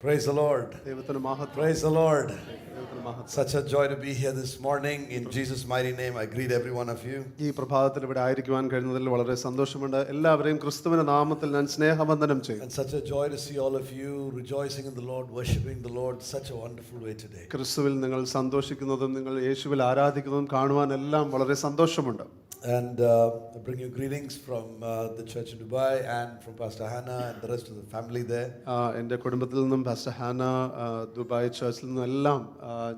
Praise the Lord. Praise the Lord. Such a joy to be here this morning. In Jesus' mighty name, I greet every one of you. ഈ പ്രഭാതത്തിൽ ഇവിടെ ആയിരിക്കുവാൻ കഴിഞ്ഞതിൽ വളരെ സന്തോഷമുണ്ട്. എല്ലാവരെയും ക്രിസ്തുവിന്റെ നാമത്തിൽ ഞാൻ സ്നേഹവന്ദനം ചെയ്യുന്നു. And such a joy to see all of you rejoicing in the Lord, worshiping the Lord such a wonderful way today. ക്രിസ്തുവിൽ നിങ്ങൾ സന്തോഷിക്കുന്നതും നിങ്ങൾ യേശുവിൽ ആരാധിക്കുന്നതും കാണുവാൻ എല്ലാം വളരെ സന്തോഷമുണ്ട്. And I bring you greetings from the church in Dubai and from Pastor Hannah and the rest of the family there. എൻ്റെ കുടുംബത്തിൽ നിന്നും പാസ്റ്റർ ഹാന ദുബായ് ചർച്ചിൽ നിന്നും എല്ലാം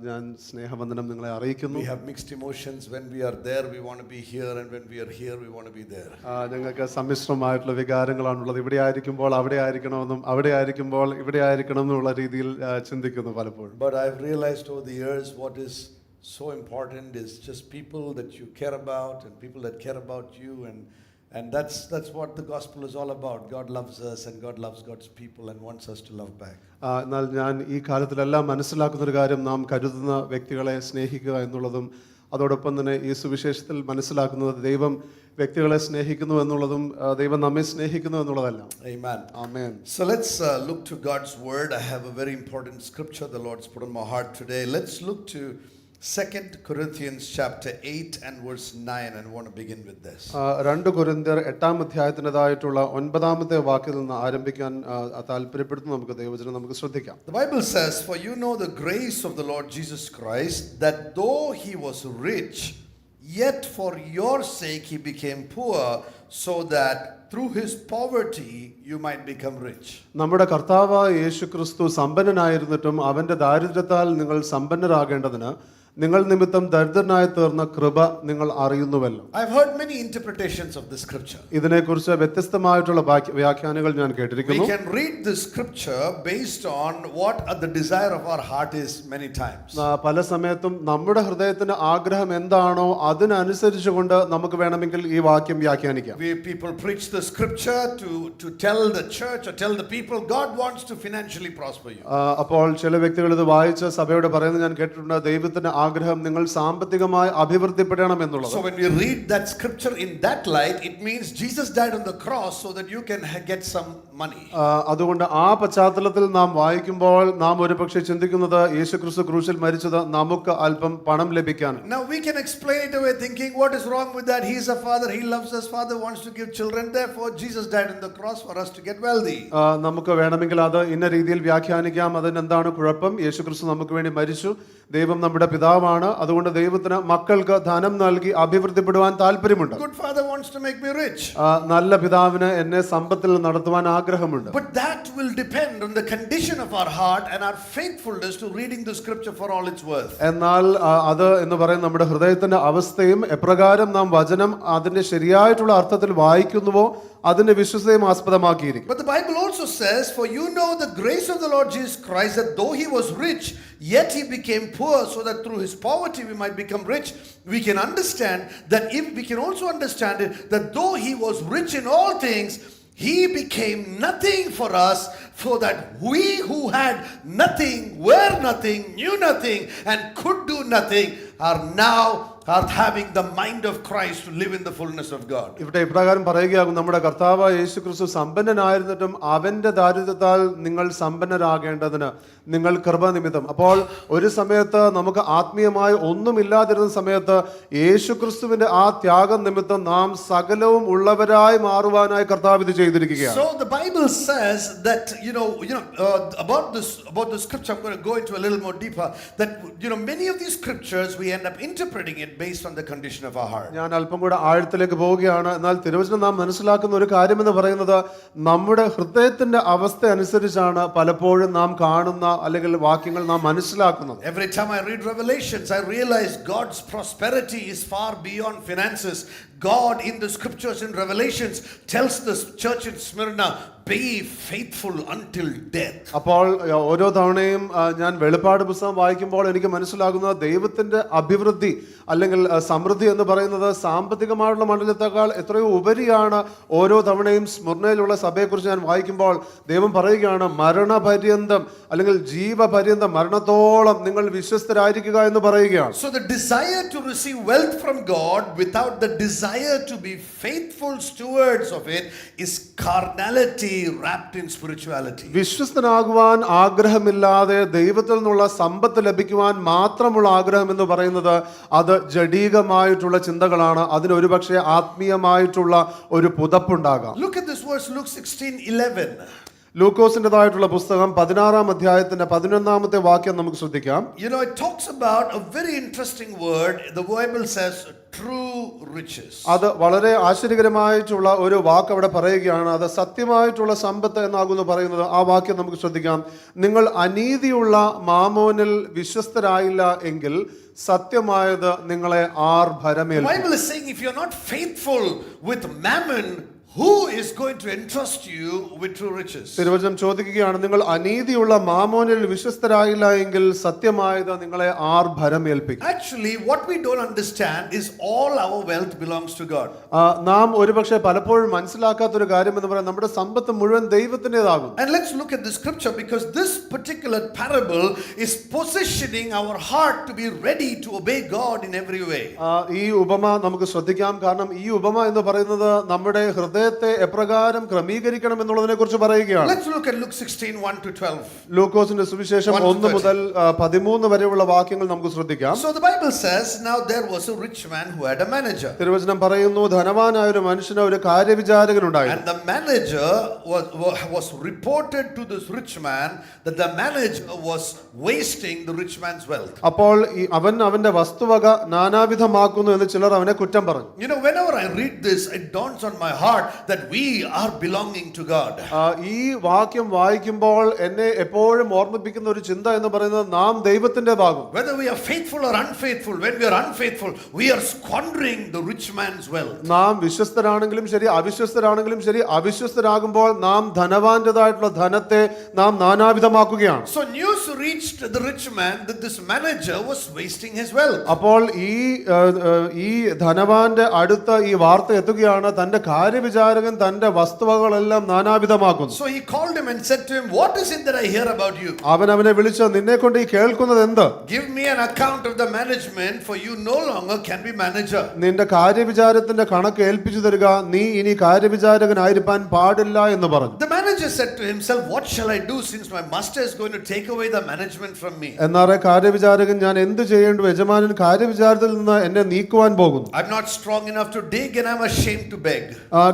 ഞാൻ സ്നേഹവന്ദനം നിങ്ങളെ അറിയിക്കുന്നു. We have mixed emotions. When we are there we want to be here, and when we are here we want to be there. ഞങ്ങൾക്ക് സമ്മിശ്രമായിട്ടുള്ള വികാരങ്ങളാണുള്ളത്. ഇവിടെ ആയിരിക്കുമ്പോൾ അവിടെ ആയിരിക്കണമെന്നും അവിടെ ആയിരിക്കുമ്പോൾ ഇവിടെ ആയിരിക്കണം എന്നുള്ള രീതിയിൽ ചിന്തിക്കുന്നു പലപ്പോഴും. But I've realized over the years what is so important is just people that you care about and people that care about you, and that's what the gospel is all about. God loves us and God loves God's people and wants us to love back. എന്നാൽ ഞാൻ ഈ കാലത്തിലെല്ലാം മനസ്സിലാക്കുന്ന ഒരു കാര്യം, നാം കരുതുന്ന വ്യക്തികളെ സ്നേഹിക്കുക എന്നുള്ളതും അതോടൊപ്പം തന്നെ ഈ സുവിശേഷത്തിൽ മനസ്സിലാക്കുന്നത് ദൈവം വ്യക്തികളെ സ്നേഹിക്കുന്നു എന്നുള്ളതും ദൈവം നമ്മെ സ്നേഹിക്കുന്നു എന്നുള്ളതല്ല. Amen. Amen. So let's look to God's word. I have a very important scripture the Lord's put on my heart today. Let's look to 2 Corinthians chapter 8 and verse 9, and I want to begin with this. 2 കൊരിന്ത്യർ 8-ാം അധ്യായത്തിൻ്റെതായിട്ടുള്ള 9-ാമത്തെ വാക്യത്തിൽ നിന്ന് ആരംഭിക്കാൻ താല്പര്യപ്പെടുന്നു. നമുക്ക് ദൈവവചനം നമുക്ക് ശ്രദ്ധിക്കാം. The Bible says, "For you know the grace of the Lord Jesus Christ, that though he was rich, yet for your sake he became poor, so that through his poverty you might become rich." നമ്മുടെ കർത്താവായ യേശുക്രിസ്തു സമ്പന്നനായിരുന്നിട്ടും അവന്റെ ദാരിദ്ര്യത്താൽ നിങ്ങൾ സമ്പന്നരാകേണ്ടതിന് നിങ്ങൾ നിമിത്തം ദരിദ്രനായി തീർന്ന കൃപ നിങ്ങൾ അറിയുന്നുവല്ലോ. I've heard many interpretations of this scripture. ഇതിനെക്കുറിച്ച് വ്യത്യസ്തമായിട്ടുള്ള വ്യാഖ്യാനങ്ങൾ ഞാൻ കേട്ടിരിക്കുന്നു. We can read this scripture based on what the desire of our heart is many times. പല സമയത്തും നമ്മുടെ ഹൃദയത്തിന്റെ ആഗ്രഹം എന്താണോ അതിനനുസരിച്ചുകൊണ്ട് നമുക്ക് വേണമെങ്കിൽ ഈ വാക്യം വ്യാഖ്യാനിക്കാം. We people preach the scripture to tell the church or tell the people God wants to financially prosper you. അപ്പോൾ ചില വ്യക്തികൾ ഇത് വായിച്ച് സഭയോട് പറയുന്നത് ഞാൻ കേട്ടിട്ടുണ്ട്, ദൈവത്തിന്റെ ആഗ്രഹം നിങ്ങൾ സാമ്പത്തികമായി അഭിവൃദ്ധിപ്പെടണം എന്നുള്ളത്. So when we read that scripture in that light, it means Jesus died on the cross so that you can get some money. അതുകൊണ്ട് ആ പശ്ചാത്തലത്തിൽ നാം വായിക്കുമ്പോൾ നാം ഒരുപക്ഷെ ചിന്തിക്കുന്നത് യേശുക്രിസ്തു ക്രൂശിൽ മരിച്ചത് നമുക്ക് അല്പം പണം ലഭിക്കാൻ. Now we can explain it away thinking what is wrong with that? He is a father, he loves us, father wants to give children, therefore Jesus died on the cross for us to get wealthy. നമുക്ക് വേണമെങ്കിൽ അത് ഇന്ന രീതിയിൽ വ്യാഖ്യാനിക്കാം. അതിനെന്താണ് കുഴപ്പം? യേശുക്രിസ്തു നമുക്ക് വേണ്ടി മരിച്ചു, ദൈവം നമ്മുടെ പിതാവാണ്, അതുകൊണ്ട് ദൈവത്തിന് മക്കൾക്ക് ധനം നൽകി അഭിവൃദ്ധിപ്പെടുവാൻ താല്പര്യമുണ്ട്. Good father wants to make me rich. നല്ല പിതാവിന് എന്നെ സമ്പത്തിൽ നടത്തുവാൻ ആഗ്രഹമുണ്ട്. But that will depend on the condition of our heart and our faithfulness to reading the scripture for all its worth. എന്നാൽ അത് എന്ന് പറയുന്നത് നമ്മുടെ ഹൃദയത്തിന്റെ അവസ്ഥയും എപ്രകാരം നാം വചനം അതിന്റെ ശരിയായിട്ടുള്ള അർത്ഥത്തിൽ വായിക്കുന്നുവോ അതിന്റെ വിശ്വസതയും ആസ്പദമാക്കിയിരിക്കും. But the Bible also says, "For you know the grace of the Lord Jesus Christ, that though he was rich, yet he became poor, so that through his poverty we might become rich." We can understand that if we can also understand it, that though he was rich in all things, he became nothing for us, so that we who had nothing, were nothing, knew nothing, and could do nothing, are now having the mind of Christ to live in the fullness of God. ഇവിടെ ഇപ്രകാരം പറയുകയാകും, നമ്മുടെ കർത്താവായ യേശുക്രിസ്തു സമ്പന്നനായിരുന്നിട്ടും അവന്റെ ദാരിദ്ര്യത്താൽ നിങ്ങൾ സമ്പന്നരാകേണ്ടതിന് നിങ്ങൾ കൃപ നിമിത്തം. അപ്പോൾ ഒരു സമയത്ത് നമുക്ക് ആത്മീയമായി ഒന്നുമില്ലാതിരുന്ന സമയത്ത് യേശുക്രിസ്തുവിന്റെ ആ ത്യാഗം നിമിത്തം നാം സകലവും ഉള്ളവരായി മാറുവാനായി കർത്താവ് ഇത് ചെയ്തിരിക്കുകയാണ്. So the Bible says that about the scripture, I'm going to go into a little more deeper, that many of these scriptures we end up interpreting it based on the condition of our heart. ഞാൻ അല്പം കൂടെ ആഴത്തിലേക്ക് പോവുകയാണ്. എന്നാൽ തിരുവചനം നാം മനസ്സിലാക്കുന്ന ഒരു കാര്യം എന്ന് പറയുന്നത് നമ്മുടെ ഹൃദയത്തിന്റെ അവസ്ഥ അനുസരിച്ചാണ് പലപ്പോഴും നാം കാണുന്ന അല്ലെങ്കിൽ വാക്യങ്ങൾ നാം മനസ്സിലാക്കുന്നത്. Every time I read Revelations, I realize God's prosperity is far beyond finances. God in the scriptures in Revelations tells the church in Smyrna, be faithful until death. അപ്പോൾ ഓരോ തവണയും ഞാൻ വെളിപ്പാട് പുസ്തകം വായിക്കുമ്പോൾ എനിക്ക് മനസ്സിലാകുന്നത് ദൈവത്തിന്റെ അഭിവൃദ്ധി അല്ലെങ്കിൽ സമൃദ്ധി എന്ന് പറയുന്നത് സാമ്പത്തികമായുള്ള മണ്ഡലത്തെക്കാൾ എത്രയോ ഉപരിയാണ്. ഓരോ തവണയും സ്മരണയിലുള്ള സഭയെക്കുറിച്ച് ഞാൻ വായിക്കുമ്പോൾ ദൈവം പറയുകയാണ്, മരണപര്യന്തം അല്ലെങ്കിൽ ജീവപര്യന്തം മരണത്തോളം നിങ്ങൾ വിശ്വസ്തരായിരിക്കുക എന്ന് പറയുകയാണ്. So the desire to receive wealth from God without the desire to be faithful stewards of it is carnality wrapped in spirituality. വിശ്വസ്തനാകുവാൻ ആഗ്രഹമില്ലാതെ ദൈവത്തിൽ നിന്നുള്ള സമ്പത്ത് ലഭിക്കുവാൻ മാത്രമുള്ള ആഗ്രഹം എന്ന് പറയുന്നത് അത് ജഡീകമായിട്ടുള്ള ചിന്തകളാണ്. അതിന് ഒരുപക്ഷെ ആത്മീയമായിട്ടുള്ള ഒരു പുതപ്പുണ്ടാകാം. Look at this verse, Luke 16:11. ലൂക്കോസിന്റേതായിട്ടുള്ള പുസ്തകം 16-ാം അധ്യായത്തിന്റെ 11-ാമത്തെ വാക്യം നമുക്ക് ശ്രദ്ധിക്കാം. You know, it talks about a very interesting word. The Bible says true riches. അത് വളരെ ആശ്ചര്യകരമായിട്ടുള്ള ഒരു വാക്ക് അവിടെ പറയുകയാണ്. അത് സത്യമായിട്ടുള്ള സമ്പത്ത് എന്നാകുന്നു പറയുന്നത്. ആ വാക്യം നമുക്ക് ശ്രദ്ധിക്കാം. നിങ്ങൾ അനീതിയുള്ള മാമോനിൽ വിശ്വസ്തരായില്ല എങ്കിൽ സത്യമായത് നിങ്ങളെ ആർ The ഭരമേൽക്കും. Bible is saying if you're not faithful with mammon, who is going to entrust you with true riches? തിരുവചനം ചോദിക്കുകയാണ്, നിങ്ങൾ അനീതിയുള്ള മാമോനിൽ വിശ്വസ്തരായില്ല എങ്കിൽ സത്യമായത് നിങ്ങളെ R ഭരമേൽപ്പിക്കും. Actually, what we don't understand is all our wealth belongs to God. നാം ഒരുപക്ഷെ പലപ്പോഴും മനസ്സിലാക്കാത്തൊരു കാര്യം എന്ന് പറയാൻ നമ്മുടെ സമ്പത്ത് മുഴുവൻ ദൈവത്തിൻ്റെതാകും. And let's look at the scripture because this particular parable is positioning our heart to be ready to obey God in every way. ഈ ഉപമ നമുക്ക് ശ്രദ്ധിക്കാം. കാരണം ഈ ഉപമ എന്ന് പറയുന്നത് നമ്മുടെ ഹൃദയത്തെ എപ്രകാരം ക്രമീകരിക്കണം എന്നുള്ളതിനെ കുറിച്ച് പറയുകയാണ്. Let's look at Luke 16:1-12. ലൂക്കോസിന്റെ സുവിശേഷം 1 മുതൽ 13 വരെയുള്ള വാക്യങ്ങൾ നമുക്ക് ശ്രദ്ധിക്കാം. So the Bible says, now there was a rich man who had a manager. തിരുവചനം പറയുന്നു, ധനവാനായ ഒരു മനുഷ്യന് ഒരു കാര്യവിചാരകൻ ഉണ്ടായിരുന്നു. And the manager was reported to this rich man that the manager was wasting the rich man's wealth. അപ്പോൾ അവൻ അവന്റെ വസ്തുവക നാനാവിധമാക്കുന്നു എന്ന് ചിലർ അവനെ കുറ്റം പറഞ്ഞു. You know, whenever I read this, it dawns on my heart that we are belonging to God. ഈ വാക്യം വായിക്കുമ്പോൾ എന്നെ എപ്പോഴും ഓർമ്മിപ്പിക്കുന്ന ഒരു ചിന്ത എന്ന് പറയുന്നത് നാം ദൈവത്തിൻ്റെതാകും. Whether we are faithful or unfaithful, when we are unfaithful, we are squandering the rich man's wealth. നാം വിശ്വസ്തരാണെങ്കിലും ശരി അവിശ്വസ്തരാണെങ്കിലും ശരി അവിശ്വസ്തരാകുമ്പോൾ നാം ധനവാന്റേതായിട്ടുള്ള ധനത്തെ നാം നാനാവിധമാക്കുകയാണ്. So news reached the rich man that this manager was wasting his wealth. അപ്പോൾ ഈ ധനവാന്റെ അടുത്ത് ഈ വാർത്ത എത്തുകയാണ്, തന്റെ കാര്യവിചാരകൻ തന്റെ വസ്തുവകളെല്ലാം നാനാവിധമാക്കുന്നു. So he called him and said to him, what is it that I hear about you? അവനെ വിളിച്ച്, നിന്നെ കൊണ്ട് ഈ കേൾക്കുന്നത് എന്ത്? Give me an account of the management, for you no longer can be manager. നിന്റെ കാര്യവിചാരത്തിന്റെ കണക്ക് ഏൽപ്പിച്ചു തരിക, നീ ഇനി കാര്യവിചാരകനായിരിക്കാൻ പാടില്ല എന്ന് പറഞ്ഞു. The manager said to himself, what shall I do since my master is going to take away the management from me? എന്നാറേ കാര്യവിചാരകൻ, ഞാൻ എന്ത് ചെയ്യേണ്ടു? യജമാനൻ കാര്യവിചാരത്തിൽ നിന്ന് എന്നെ നീക്കുവാൻ പോകുന്നു. I'm not strong enough to dig and I'm ashamed to beg.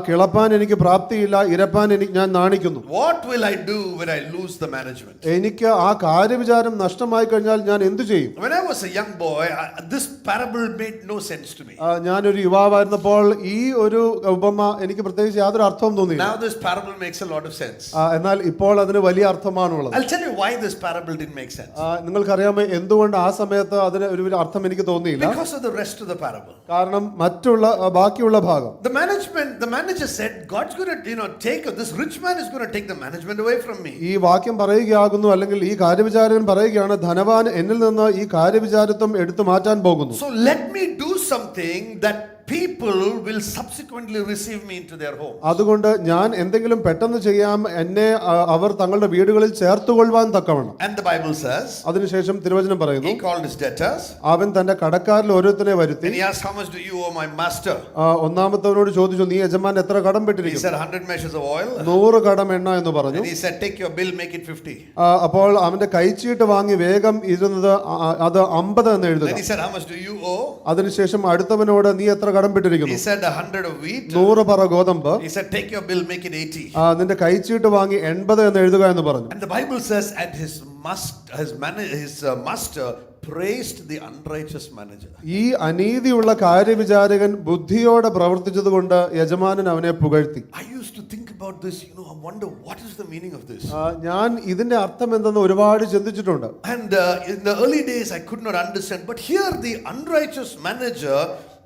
കിളപ്പാൻ എനിക്ക് പ്രാപ്തിയില്ല, ഇരപ്പാൻ ഞാൻ നാണിക്കുന്നു. What will I do when I lose the management? എനിക്ക് ആ കാര്യവിചാരം നഷ്ടമായി കഴിഞ്ഞാൽ ഞാൻ എന്തു ചെയ്യും? When I was a young boy, this parable made no sense to me. ഞാനൊരു യുവാവായിരുന്നപ്പോൾ ഈ ഒരു ഉപമ എനിക്ക് പ്രത്യേകിച്ച് യാതൊരു അർത്ഥവും തോന്നിയില്ല. Now this parable makes a lot of sense. എന്നാൽ ഇപ്പോൾ അതിന് വലിയ അർത്ഥമാണുള്ളത്. I'll tell you why this parable didn't make sense. നിങ്ങൾക്കറിയാമോ എന്തുകൊണ്ട് ആ സമയത്ത് അതിന് ഒരു അർത്ഥം എനിക്ക് തോന്നിയില്ല? Because of the rest of the parable. കാരണം മറ്റുള്ള ബാക്കിയുള്ള ഭാഗം, the manager said, God's going to take this rich man is going to take the management away from me. ഈ വാക്യം പറയുകയാകുന്നു, അല്ലെങ്കിൽ ഈ കാര്യവിചാരകൻ പറയുകയാണ്, ധനവാൻ എന്നിൽ നിന്ന് ഈ കാര്യവിചാരത്വം എടുത്തു മാറ്റാൻ പോകുന്നു. So let me do something that people will subsequently receive me into their home. അതുകൊണ്ട് ഞാൻ എന്തെങ്കിലും പെട്ടെന്ന് ചെയ്യാം, എന്നെ അവർ തങ്ങളുടെ വീടുകളിൽ ചേർത്തുകൊള്ളുവാൻ തക്കവണ്ണം. And the Bible says, അതിനുശേഷം തിരുവചനം പറയുന്നു, he called his debtors. അവൻ തന്റെ കടക്കാരിൽ ഓരോരുത്തരെ വരുത്തി. And he asked, how much do you owe my master? ഒന്നാമത്തവനോട് ചോദിച്ചു, നീ യജമാൻ എത്ര കടം He പെട്ടിരിക്കുന്നു? said 100 measures of oil. 100 കടം എണ്ണ എന്ന് പറഞ്ഞു. And he said, take your bill, make it 50. അപ്പോൾ അവന്റെ കൈച്ചീട്ട് വാങ്ങി വേഗം ഇരുന്നത് അത് 50 എന്ന് എഴുതുക. Then he said, how much do you owe? അതിനുശേഷം അടുത്തവനോട്, നീ എത്ര കടം പെട്ടിരിക്കുന്നു? He said 100 of wheat. 100 പറ ഗോതമ്പ്. He said, take your bill, make it 80. നിന്റെ കൈച്ചീട്ട് വാങ്ങി 80 എന്ന് എഴുതുക എന്ന് പറഞ്ഞു. And the Bible says, and his master praised the unrighteous manager. ഈ അനീതിയുള്ള കാര്യവിചാരകൻ ബുദ്ധിയോടെ പ്രവർത്തിച്ചതുകൊണ്ട് യജമാനൻ അവനെ പുകഴ്ത്തി. I used to think about this, I wonder what is the meaning of this. ഞാൻ ഇതിന്റെ അർത്ഥം എന്തെന്ന് ഒരുപാട് ചിന്തിച്ചിട്ടുണ്ട്. And in the early days I could not understand, but here the unrighteous manager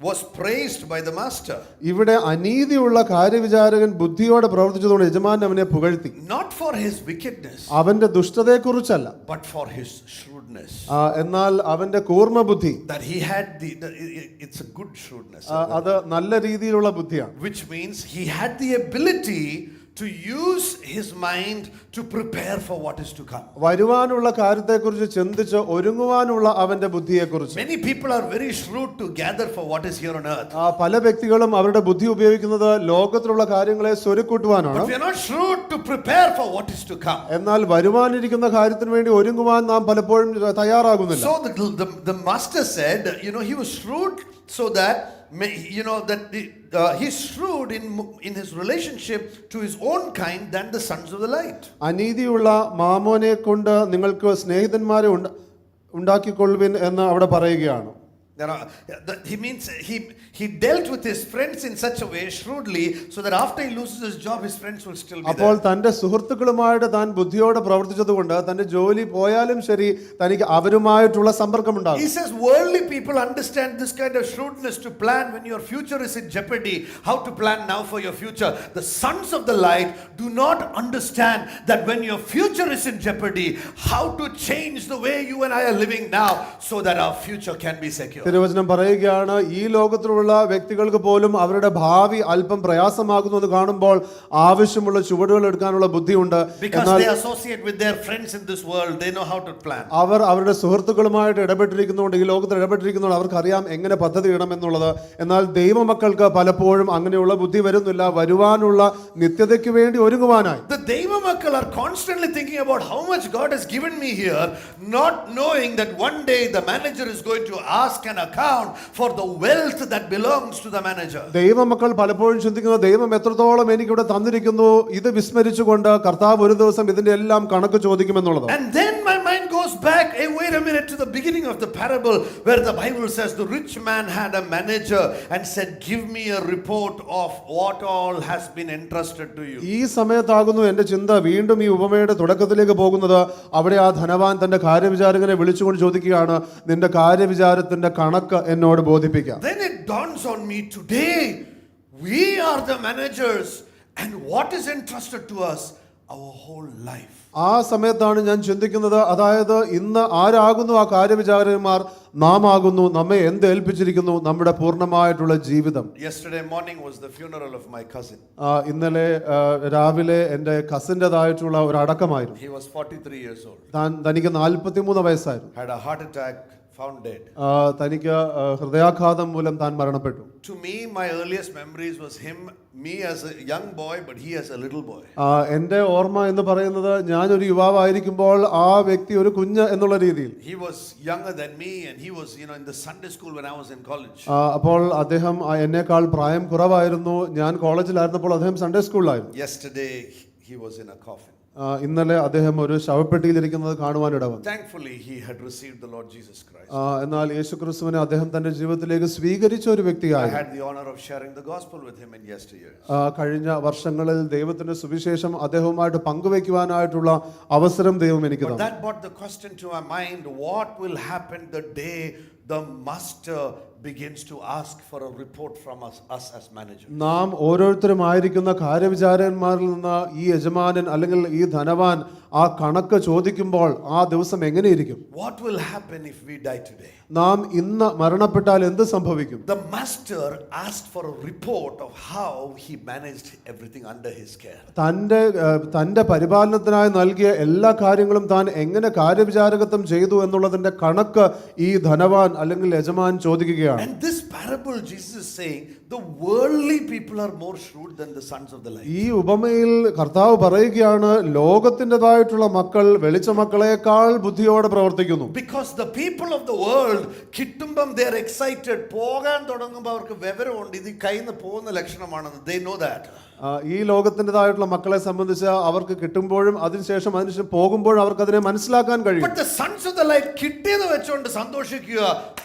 was praised by the master. ഇവിടെ അനീതിയുള്ള കാര്യവിചാരകൻ ബുദ്ധിയോടെ പ്രവർത്തിച്ചതുകൊണ്ട് യജമാനൻ അവനെ പുകഴ്ത്തി. Not for his wickedness, അവന്റെ ദുഷ്ടതയെക്കുറിച്ചല്ല, but for his shrewdness. എന്നാൽ അവന്റെ കൂർമ്മ ബുദ്ധി. That he had it's a good shrewdness. അത് നല്ല രീതിയിലുള്ള ബുദ്ധിയാണ്. Which means he had the ability to use his mind to prepare for what is to come. വരുവാനുള്ള കാര്യത്തെക്കുറിച്ച് ചിന്തിച്ച് ഒരുങ്ങുവാനുള്ള അവന്റെ ബുദ്ധിയെക്കുറിച്ച്. Many people are very shrewd to gather for what is here on earth. പല വ്യക്തികളും അവരുടെ ബുദ്ധി ഉപയോഗിക്കുന്നത് ലോകത്തിലുള്ള കാര്യങ്ങളെ സ്വരുക്കൂട്ടുവാനാണ്. But we are not shrewd to prepare for what is to come. എന്നാൽ വരുവാനിരിക്കുന്ന കാര്യത്തിന് വേണ്ടി ഒരുങ്ങുവാൻ നാം പലപ്പോഴും തയ്യാറാകുന്നില്ല. So the master said, he was shrewd so that he's shrewd in his relationship to his own kind than the sons of the light. അനീതിയുള്ള മാമോനെ കൊണ്ട് നിങ്ങൾക്ക് സ്നേഹിതന്മാരെ ഉണ്ടാക്കിക്കൊള്ളുവിൻ എന്ന് അവിടെ പറയുകയാണ്. He means he dealt with his friends in such a way shrewdly so that after he loses his job his friends will still be there. അപ്പോൾ തന്റെ സുഹൃത്തുക്കളുമായിട്ട് താൻ ബുദ്ധിയോടെ പ്രവർത്തിച്ചതുകൊണ്ട് തന്റെ ജോലി പോയാലും ശരി തനിക്ക് അവരുമായിട്ടുള്ള സമ്പർക്കം ഉണ്ടാകും. He says worldly people understand this kind of shrewdness to plan when your future is in jeopardy, how to plan now for your future. The sons of the light do not understand that when your future is in jeopardy, how to change the way you and I are living now so that our future can be secure. തിരുവചനം പറയുകയാണ്, ഈ ലോകത്തിലുള്ള വ്യക്തികൾക്ക് പോലും അവരുടെ ഭാവി അല്പം പ്രയാസമാകുന്നു എന്ന് കാണുമ്പോൾ ആവശ്യമുള്ള ചുവടുകൾ എടുക്കാനുള്ള ബുദ്ധിയുണ്ട്. Because they associate with their friends in this world, they know how to plan. അവർ അവരുടെ സുഹൃത്തുക്കളുമായിട്ട് ഇടപെട്ടിരിക്കുന്നുണ്ട്, ഈ ലോകത്തിൽ ഇടപെട്ടിരിക്കുന്നുണ്ട്, അവർക്ക് എങ്ങനെ പദ്ധതി ഇടണം എന്നുള്ളത്. എന്നാൽ ദൈവമക്കൾക്ക് പലപ്പോഴും അങ്ങനെയുള്ള ബുദ്ധി വരുന്നില്ല, വരുവാനുള്ള നിത്യതയ്ക്ക് വേണ്ടി ഒരുങ്ങുവാനായി. The Devamakkal are constantly thinking about how much God has given me here, not knowing that one day the manager is going to ask an account for the wealth that belongs to the manager. ദൈവമക്കൾ പലപ്പോഴും ചിന്തിക്കുന്നത് ദൈവം എത്രത്തോളം എനിക്കിവിടെ തന്നിരിക്കുന്നു, ഇത് വിസ്മരിച്ചുകൊണ്ട് കർത്താവ് ഒരു ദിവസം ഇതിന്റെ എല്ലാം കണക്ക് ചോദിക്കുമെന്നുള്ളത്. And then my mind goes back, hey, wait a minute, to the beginning of the parable where the Bible says the rich man had a manager and said, give me a report of what all has been entrusted to you. ഈ സമയത്താകുന്നു എന്റെ ചിന്ത വീണ്ടും ഈ ഉപമയുടെ തുടക്കത്തിലേക്ക് പോകുന്നത്. അവിടെ ആ ധനവാൻ തന്റെ കാര്യവിചാരകനെ വിളിച്ചുകൊണ്ട് ചോദിക്കുകയാണ്, നിന്റെ കാര്യവിചാരത്തിന്റെ കണക്ക് എന്നോട് ബോധിപ്പിക്കാം. Then it dawns on me, today we are the managers and what is entrusted to us, our whole life. ആ സമയത്താണ് ഞാൻ ചിന്തിക്കുന്നത്, അതായത് ഇന്ന് ആരാകുന്നു ആ കാര്യവിചാരകന്മാർ? നാം ആകുന്നു. നമ്മെ എന്ത് ഏൽപ്പിച്ചിരിക്കുന്നു? നമ്മുടെ പൂർണ്ണമായിട്ടുള്ള ജീവിതം. Yesterday morning was the funeral of my cousin. ഇന്നലെ രാവിലെ എൻ്റെ കസിൻ്റെതായിട്ടുള്ള ഒരു അടക്കമായിരുന്നു. He was 43 years old. തനിക്ക് 43 വയസ്സായിരുന്നു. Had a heart attack, found dead. തനിക്ക് ഹൃദയാഘാതം മൂലം താൻ മരണപ്പെട്ടു. To me, my earliest memories was me as a young boy, but he as a little boy. എൻ്റെ ഓർമ്മ എന്ന് പറയുന്നത് ഞാനൊരു യുവാവായിരിക്കുമ്പോൾ ആ വ്യക്തി ഒരു കുഞ്ഞ് എന്നുള്ള രീതിയിൽ. He was younger than me and he was in the Sunday school when I was in college. അപ്പോൾ അദ്ദേഹം എന്നേക്കാൾ പ്രായം കുറവായിരുന്നു. ഞാൻ കോളേജിലായിരുന്നപ്പോൾ അദ്ദേഹം സൺഡേ സ്കൂളിലായിരുന്നു. Yesterday he was in a coffin. ഇന്നലെ അദ്ദേഹം ഒരു ശവപ്പെട്ടിയിലിരിക്കുന്നത് കാണുവാൻ ഇടവന്നു. Thankfully he had received the Lord Jesus Christ. എന്നാൽ യേശുക്രിസ്തുവിനെ അദ്ദേഹം തന്റെ ജീവിതത്തിലേക്ക് സ്വീകരിച്ച ഒരു വ്യക്തിയായി. I had the honor of sharing the gospel with him in yesteryears. കഴിഞ്ഞ വർഷങ്ങളിൽ ദൈവത്തിന്റെ സുവിശേഷം അദ്ദേഹവുമായിട്ട് പങ്കുവെക്കുവാനായിട്ടുള്ള അവസരം ദൈവം എനിക്ക് തന്നു. But that brought the question to my mind, what will happen the day the master begins to ask for a report from us as managers? നാം ഓരോരുത്തരും ആയിരിക്കുന്ന കാര്യവിചാരന്മാരിൽ നിന്ന് ഈ യജമാനൻ അല്ലെങ്കിൽ ഈ ധനവാൻ ആ കണക്ക് ചോദിക്കുമ്പോൾ ആ ദിവസം എങ്ങനെയിരിക്കും? What will happen if we die today? നാം ഇന്ന് മരണപ്പെട്ടാൽ എന്ത് സംഭവിക്കും? The master asked for a report of how he managed everything under his care. തന്റെ പരിപാലനത്തിനായി നൽകിയ എല്ലാ കാര്യങ്ങളും താൻ എങ്ങനെ കാര്യവിചാരകത്വം ചെയ്തു എന്നുള്ളതിന്റെ കണക്ക് ഈ ധനവാൻ അല്ലെങ്കിൽ യജമാൻ ചോദിക്കുകയാണ്. And this parable Jesus is saying the worldly people are more shrewd than the sons of the light. ഈ ഉപമയിൽ കർത്താവ് പറയുകയാണ്, ലോകത്തിൻ്റെതായിട്ടുള്ള മക്കൾ വെളിച്ച മക്കളെക്കാൾ ബുദ്ധിയോടെ പ്രവർത്തിക്കുന്നു. Because the people of the world കിട്ടുമ്പം they are excited, പോകാൻ തുടങ്ങുമ്പോൾ അവർക്ക് വിവരമുണ്ട് ഇത് കയ്യിൽ നിന്ന് പോകുന്ന ലക്ഷണമാണെന്ന്. They know that. ഈ ലോകത്തിൻ്റെതായിട്ടുള്ള മക്കളെ സംബന്ധിച്ച് അവർക്ക് കിട്ടുമ്പോഴും അതിനുശേഷം പോകുമ്പോഴും അവർക്ക് അതിനെ മനസ്സിലാക്കാൻ കഴിയും. But the sons of the light കിട്ടിയത് വെച്ചുകൊണ്ട് സന്തോഷിക്കുക,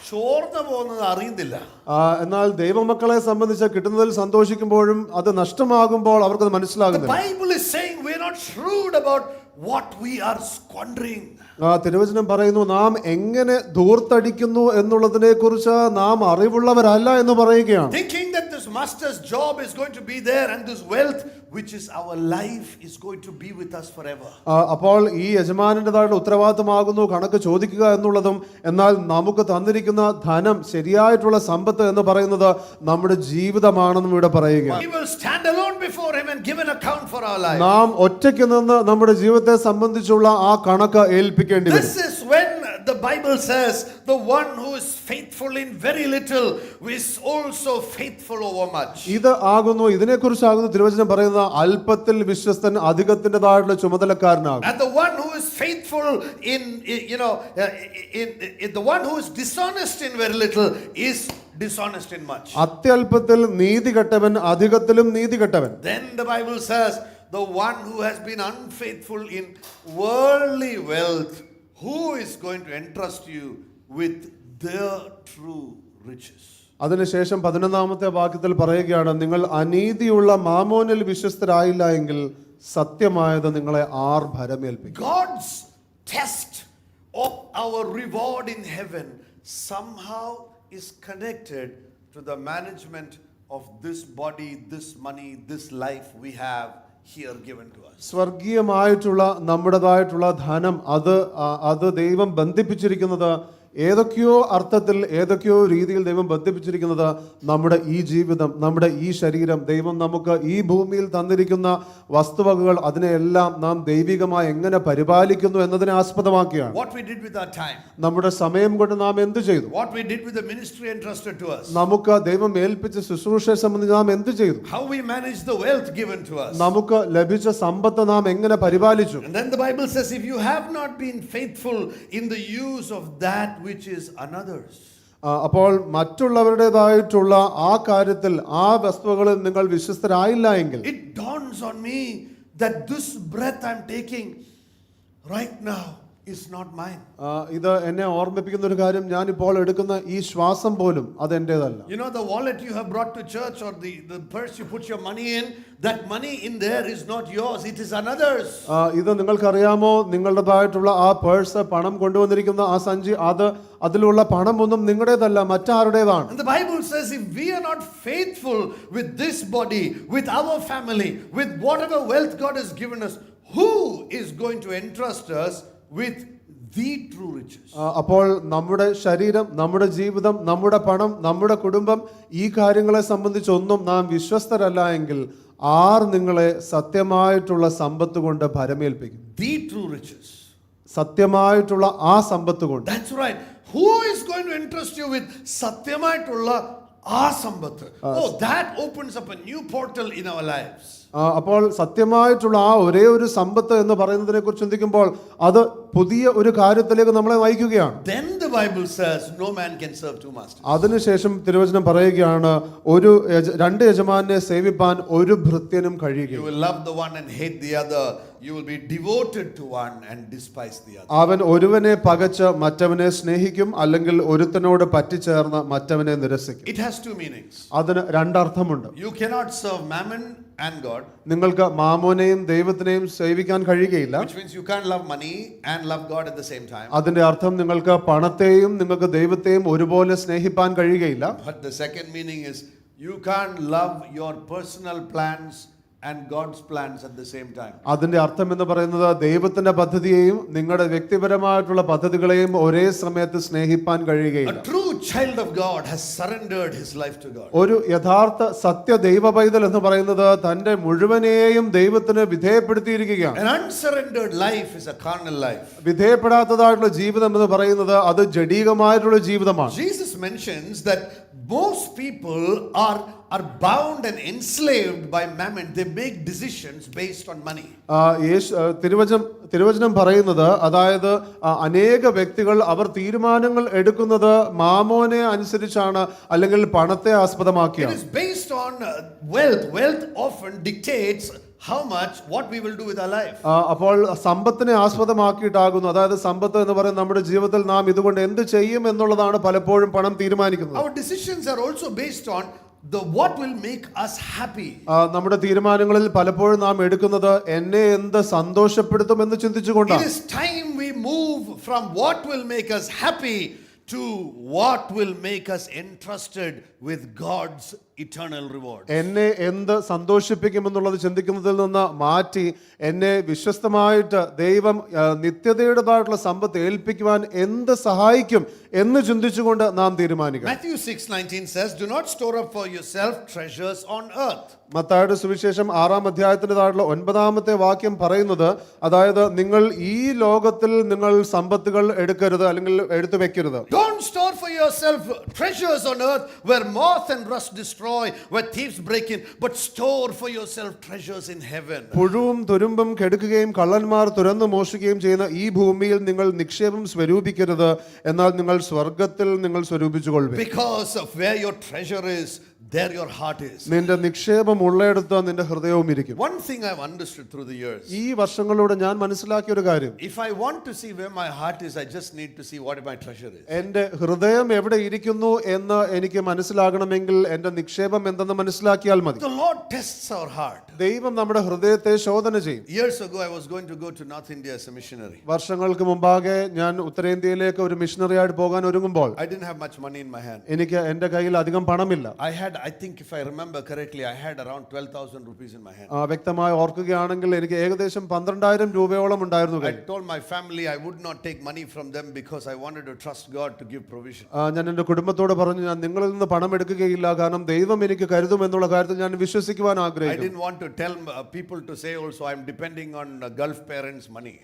ചോർന്നു പോകുന്നത് അറിയുന്നില്ല. എന്നാൽ ദൈവമക്കളെ സംബന്ധിച്ച് കിട്ടുന്നതിൽ സന്തോഷിക്കുമ്പോഴും അത് നഷ്ടമാകുമ്പോൾ അവർക്കത് മനസ്സിലാകുന്നില്ല. The Bible is saying we are not shrewd about what we are squandering. തിരുവചനം പറയുന്നു, നാം എങ്ങനെ ധൂർത്തടിക്കുന്നു എന്നുള്ളതിനെ കുറിച്ച് നാം അറിവുള്ളവരല്ല എന്ന് പറയുകയാണ്. Thinking that this master's job is going to be there and this wealth which is our life, is going to be with us forever. അപ്പോൾ ഈ യജമാനന്റേതായിട്ടുള്ള ഉത്തരവാദിത്തമാകുന്നു കണക്ക് ചോദിക്കുക എന്നുള്ളതും, എന്നാൽ നമുക്ക് തന്നിരിക്കുന്ന ധനം, ശരിയായിട്ടുള്ള സമ്പത്ത് എന്ന് പറയുന്നത് നമ്മുടെ ജീവിതമാണെന്നും ഇവിടെ പറയുക. We will stand alone before him and give an account for our life. നാം ഒറ്റയ്ക്ക് നിന്ന് നമ്മുടെ ജീവിതത്തെ സംബന്ധിച്ചുള്ള ആ കണക്ക് ഏൽപ്പിക്കേണ്ടി വരും. This is when the Bible says the one who is faithful in very little is also faithful over much. ഇത് ആകുന്നു, ഇതിനെക്കുറിച്ചാകുന്നു തിരുവചനം പറയുന്നത്, അല്പത്തിൽ വിശ്വസ്തൻ അധികത്തിൻ്റെതായിട്ടുള്ള ചുമതലക്കാരനാകും. And the one who is faithful in the one who is dishonest in very little is dishonest in much. അത്യല്പത്തിൽ നീതി കെട്ടവൻ അധികത്തിലും നീതി കെട്ടവൻ. Then the Bible says the one who has been unfaithful in worldly wealth, who is going to entrust you with their true riches? അതിനുശേഷം 11-ാമത്തെ വാക്യത്തിൽ പറയുകയാണ്, നിങ്ങൾ അനീതിയുള്ള മാമോനിൽ വിശ്വസ്തരായില്ല എങ്കിൽ സത്യമായത് നിങ്ങളെ R ഭരമേൽപ്പിക്കും. God's test of our reward in heaven somehow is connected to the management of this body, this money, this life we have here given to us. സ്വർഗീയമായിട്ടുള്ള നമ്മുടേതായിട്ടുള്ള ധനം, അത് ദൈവം ബന്ധിപ്പിച്ചിരിക്കുന്നത് ഏതൊക്കെയോ അർത്ഥത്തിൽ, ഏതൊക്കെയോ രീതിയിൽ ദൈവം ബന്ധിപ്പിച്ചിരിക്കുന്നത് നമ്മുടെ ഈ ജീവിതം, നമ്മുടെ ഈ ശരീരം, ദൈവം നമുക്ക് ഈ ഭൂമിയിൽ തന്നിരിക്കുന്ന വസ്തുവകകൾ, അതിനെയെല്ലാം നാം ദൈവികമായി എങ്ങനെ പരിപാലിക്കുന്നു എന്നതിനെ ആസ്പദമാക്കിയാണ്. What we did with our time, നമ്മുടെ സമയം കൊണ്ട് നാം എന്ത് ചെയ്തു, what we did with the ministry entrusted to us, നമുക്ക് ദൈവം ഏൽപ്പിച്ച ശുശ്രൂഷയെ സംബന്ധിച്ച് നാം എന്ത് ചെയ്തു, how we managed the wealth given to us. നമുക്ക് ലഭിച്ച സമ്പത്ത് നാം എങ്ങനെ പരിപാലിച്ചു. And then the Bible says, if you have not been faithful in the use of that which is another's. അപ്പോൾ മറ്റുള്ളവരുടേതായിട്ടുള്ള ആ കാര്യത്തിൽ, ആ വസ്തുക്കളിൽ നിങ്ങൾ വിശ്വസ്തരായില്ല എങ്കിൽ, it dawns on me that this breath I'm taking right now is not mine. ഇത് എന്നെ ഓർമ്മിപ്പിക്കുന്ന ഒരു കാര്യം, ഞാൻ ഇപ്പോൾ എടുക്കുന്ന ഈ ശ്വാസം പോലും അത് എന്റേതല്ല. You know, the wallet you have brought to church, or the purse you put your money in, that money in there is not yours, it is another's. ഇത് നിങ്ങൾക്കറിയാമോ, നിങ്ങളുടേതായിട്ടുള്ള ആ പേഴ്സ്, പണം കൊണ്ടുവന്നിരിക്കുന്ന ആ സഞ്ചി, അതിലുള്ള പണമൊന്നും നിങ്ങളുടേതല്ല, മറ്റാരുടേതാണ്. And the Bible says, if we are not faithful with this body, with our family, with whatever wealth God has given us, who is going to entrust us with the true riches? അപ്പോൾ നമ്മുടെ ശരീരം, നമ്മുടെ ജീവിതം, നമ്മുടെ പണം, നമ്മുടെ കുടുംബം, ഈ കാര്യങ്ങളെ സംബന്ധിച്ചൊന്നും നാം വിശ്വസ്തരല്ല എങ്കിൽ ആർ നിങ്ങളെ സത്യമായിട്ടുള്ള സമ്പത്ത് കൊണ്ട് ഭരമേൽപ്പിക്കും? The true riches. സത്യമായിട്ടുള്ള ആ സമ്പത്ത് കൊണ്ട്. That's right. Who is going to entrust you with satyamaitulla aa sambathu? Oh, that opens up a new portal in our lives. അപ്പോൾ സത്യമായിട്ടുള്ള ആ ഒരേ ഒരു സമ്പത്ത് എന്ന് പറയുന്നതിനെ കുറിച്ച് ചിന്തിക്കുമ്പോൾ അത് പുതിയ ഒരു കാര്യത്തിലേക്ക് നമ്മളെ നയിക്കുകയാണ്. Then the Bible says no man can serve two masters. അതിനുശേഷം തിരുവചനം പറയുകയാണ്, രണ്ട് യജമാനെ സേവിപ്പാൻ ഒരു ഭൃത്യനും കഴിയുകയില്ല. You will love the one and hate the other. You will be devoted to one and despise the other. അവൻ ഒരുവനെ പകച്ച് മറ്റവനെ സ്നേഹിക്കും, അല്ലെങ്കിൽ ഒരുത്തനോട് പറ്റിച്ചേർന്ന് മറ്റവനെ നിരസിക്കും. It has two meanings. അതിന് രണ്ടർത്ഥമുണ്ട്. You cannot serve mammon and God. നിങ്ങൾക്ക് മാമോനെയും ദൈവത്തിനെയും സേവിക്കാൻ കഴിയുകയില്ല. Which means you can't love money and love God at the same time. അതിന്റെ അർത്ഥം നിങ്ങൾക്ക് പണത്തെയും നിങ്ങൾക്ക് ദൈവത്തെയും ഒരുപോലെ സ്നേഹിപ്പാൻ കഴിയുകയില്ല. But the second meaning is you can't love your personal plans and God's plans at the same time. അതിന്റെ അർത്ഥം എന്ന് പറയുന്നത് ദൈവത്തിന്റെ പദ്ധതിയെയും നിങ്ങളുടെ വ്യക്തിപരമായിട്ടുള്ള പദ്ധതികളെയും ഒരേ സമയത്ത് സ്നേഹിപ്പാൻ കഴിയുകയില്ല. A true child of God has surrendered his life to God. ഒരു യഥാർത്ഥ സത്യ ദൈവ പൈതൽ എന്ന് പറയുന്നത് തന്റെ മുഴുവനെയും ദൈവത്തിന് വിധേയപ്പെടുത്തിയിരിക്കുകയാണ്. An unsurrendered life is a carnal life. വിധേയപ്പെടാത്തതായിട്ടുള്ള ജീവിതം എന്ന് പറയുന്നത് അത് ജഡീകമായിട്ടുള്ള ജീവിതമാണ്. Jesus mentions that most people are bound and enslaved by mammon. They make decisions based on money. തിരുവചനം പറയുന്നത്, അതായത് അനേക വ്യക്തികൾ അവർ തീരുമാനങ്ങൾ എടുക്കുന്നത് മാമോനെ അനുസരിച്ചാണ്, അല്ലെങ്കിൽ പണത്തെ ആസ്പദമാക്കിയാണ്. It is based on wealth. Wealth often dictates how much, what we will do with our life. അപ്പോൾ സമ്പത്തിനെ ആസ്പദമാക്കിയിട്ടാകുന്നു, അതായത് സമ്പത്ത് എന്ന് പറയുന്നത് നമ്മുടെ ജീവിതത്തിൽ നാം ഇതുകൊണ്ട് എന്ത് ചെയ്യും എന്നുള്ളതാണ് പലപ്പോഴും പണം തീരുമാനിക്കുന്നത്. Our decisions are also based on what will make us happy. നമ്മുടെ തീരുമാനങ്ങളിൽ പലപ്പോഴും നാം എടുക്കുന്നത് എന്നെ എന്ത് സന്തോഷപ്പെടുത്തുമെന്ന് ചിന്തിച്ചുകൊണ്ടാണ്. It is time we move from what will make us happy to what will make us entrusted with God's eternal rewards. എന്നെ എന്ത് സന്തോഷിപ്പിക്കുമെന്നുള്ളത് ചിന്തിക്കുന്നതിൽ നിന്ന് മാറ്റി എന്നെ വിശ്വസ്തമായിട്ട് ദൈവം നിത്യതയുടേതായിട്ടുള്ള സമ്പത്ത് ഏൽപ്പിക്കുവാൻ എന്ത് സഹായിക്കും എന്ന് ചിന്തിച്ചുകൊണ്ട് നാം തീരുമാനിക്കണം. Matthew 6:19 says, "Do not store up for yourself treasures on earth." മത്തായിയുടെ സുവിശേഷം 6-ാം അധ്യായത്തിൻ്റെതായിട്ടുള്ള 9-ാമത്തെ വാക്യം പറയുന്നത്, അതായത് നിങ്ങൾ ഈ ലോകത്തിൽ നിങ്ങൾ സമ്പത്തുകൾ എടുക്കരുത് അല്ലെങ്കിൽ എടുത്തു വെക്കരുത്. Don't store for yourself treasures on earth where moth and rust destroy, where thieves break in, but store for yourself treasures in heaven. പുഴുവും തുരുമ്പും കെടുക്കുകയും കള്ളന്മാർ തുരന്നു മോഷ്ടിക്കുകയും ചെയ്യുന്ന ഈ ഭൂമിയിൽ നിങ്ങൾ നിക്ഷേപം സ്വരൂപിക്കരുത്, എന്നാൽ നിങ്ങൾ സ്വർഗത്തിൽ നിങ്ങൾ സ്വരൂപിച്ചുകൊള്ളുവിൻ. Because of where your treasure is, there your heart is. നിന്റെ നിക്ഷേപം ഉള്ളയിടത്ത് നിന്റെ ഹൃദയവും ഇരിക്കും. One thing I've understood through the years, ഈ വർഷങ്ങളിലൂടെ ഞാൻ മനസ്സിലാക്കിയ ഒരു കാര്യം, if I want to see where my heart is, I just need to see what my treasure is. എന്റെ ഹൃദയം എവിടെ ഇരിക്കുന്നു എന്ന് എനിക്ക് മനസ്സിലാകണമെങ്കിൽ എന്റെ നിക്ഷേപം എന്തെന്ന് മനസ്സിലാക്കിയാൽ മതി. The Lord tests our heart. ദൈവം നമ്മുടെ ഹൃദയത്തെ ശോധന ചെയ്യും. Years ago I was going to go to North India as a missionary. വർഷങ്ങൾക്ക് മുമ്പാകെ ഞാൻ ഉത്തരേന്ത്യയിലേക്ക് ഒരു മിഷണറി ആയിട്ട് പോകാൻ ഒരുങ്ങുമ്പോൾ I didn't have much money in my hand. എനിക്ക് എന്റെ കയ്യിൽ അധികം പണമില്ല. I think if I remember correctly, I had around 12,000 rupees in my hand. വ്യക്തമായി ഓർക്കുകയാണെങ്കിൽ എനിക്ക് ഏകദേശം 12,000 രൂപയോളം ഉണ്ടായിരുന്നു. I told my family I would not take money from them because I wanted to trust God to give provision. ഞാൻ എന്റെ കുടുംബത്തോട് പറഞ്ഞു, ഞാൻ നിങ്ങളിൽ നിന്ന് പണം എടുക്കുകയില്ല, കാരണം ദൈവം എനിക്ക് കരുതും എന്നുള്ള കാര്യത്തിൽ ഞാൻ വിശ്വസിക്കുവാൻ I ആഗ്രഹിക്കുന്നു. didn't want to tell people to say also I'm depending on Gulf parents' money.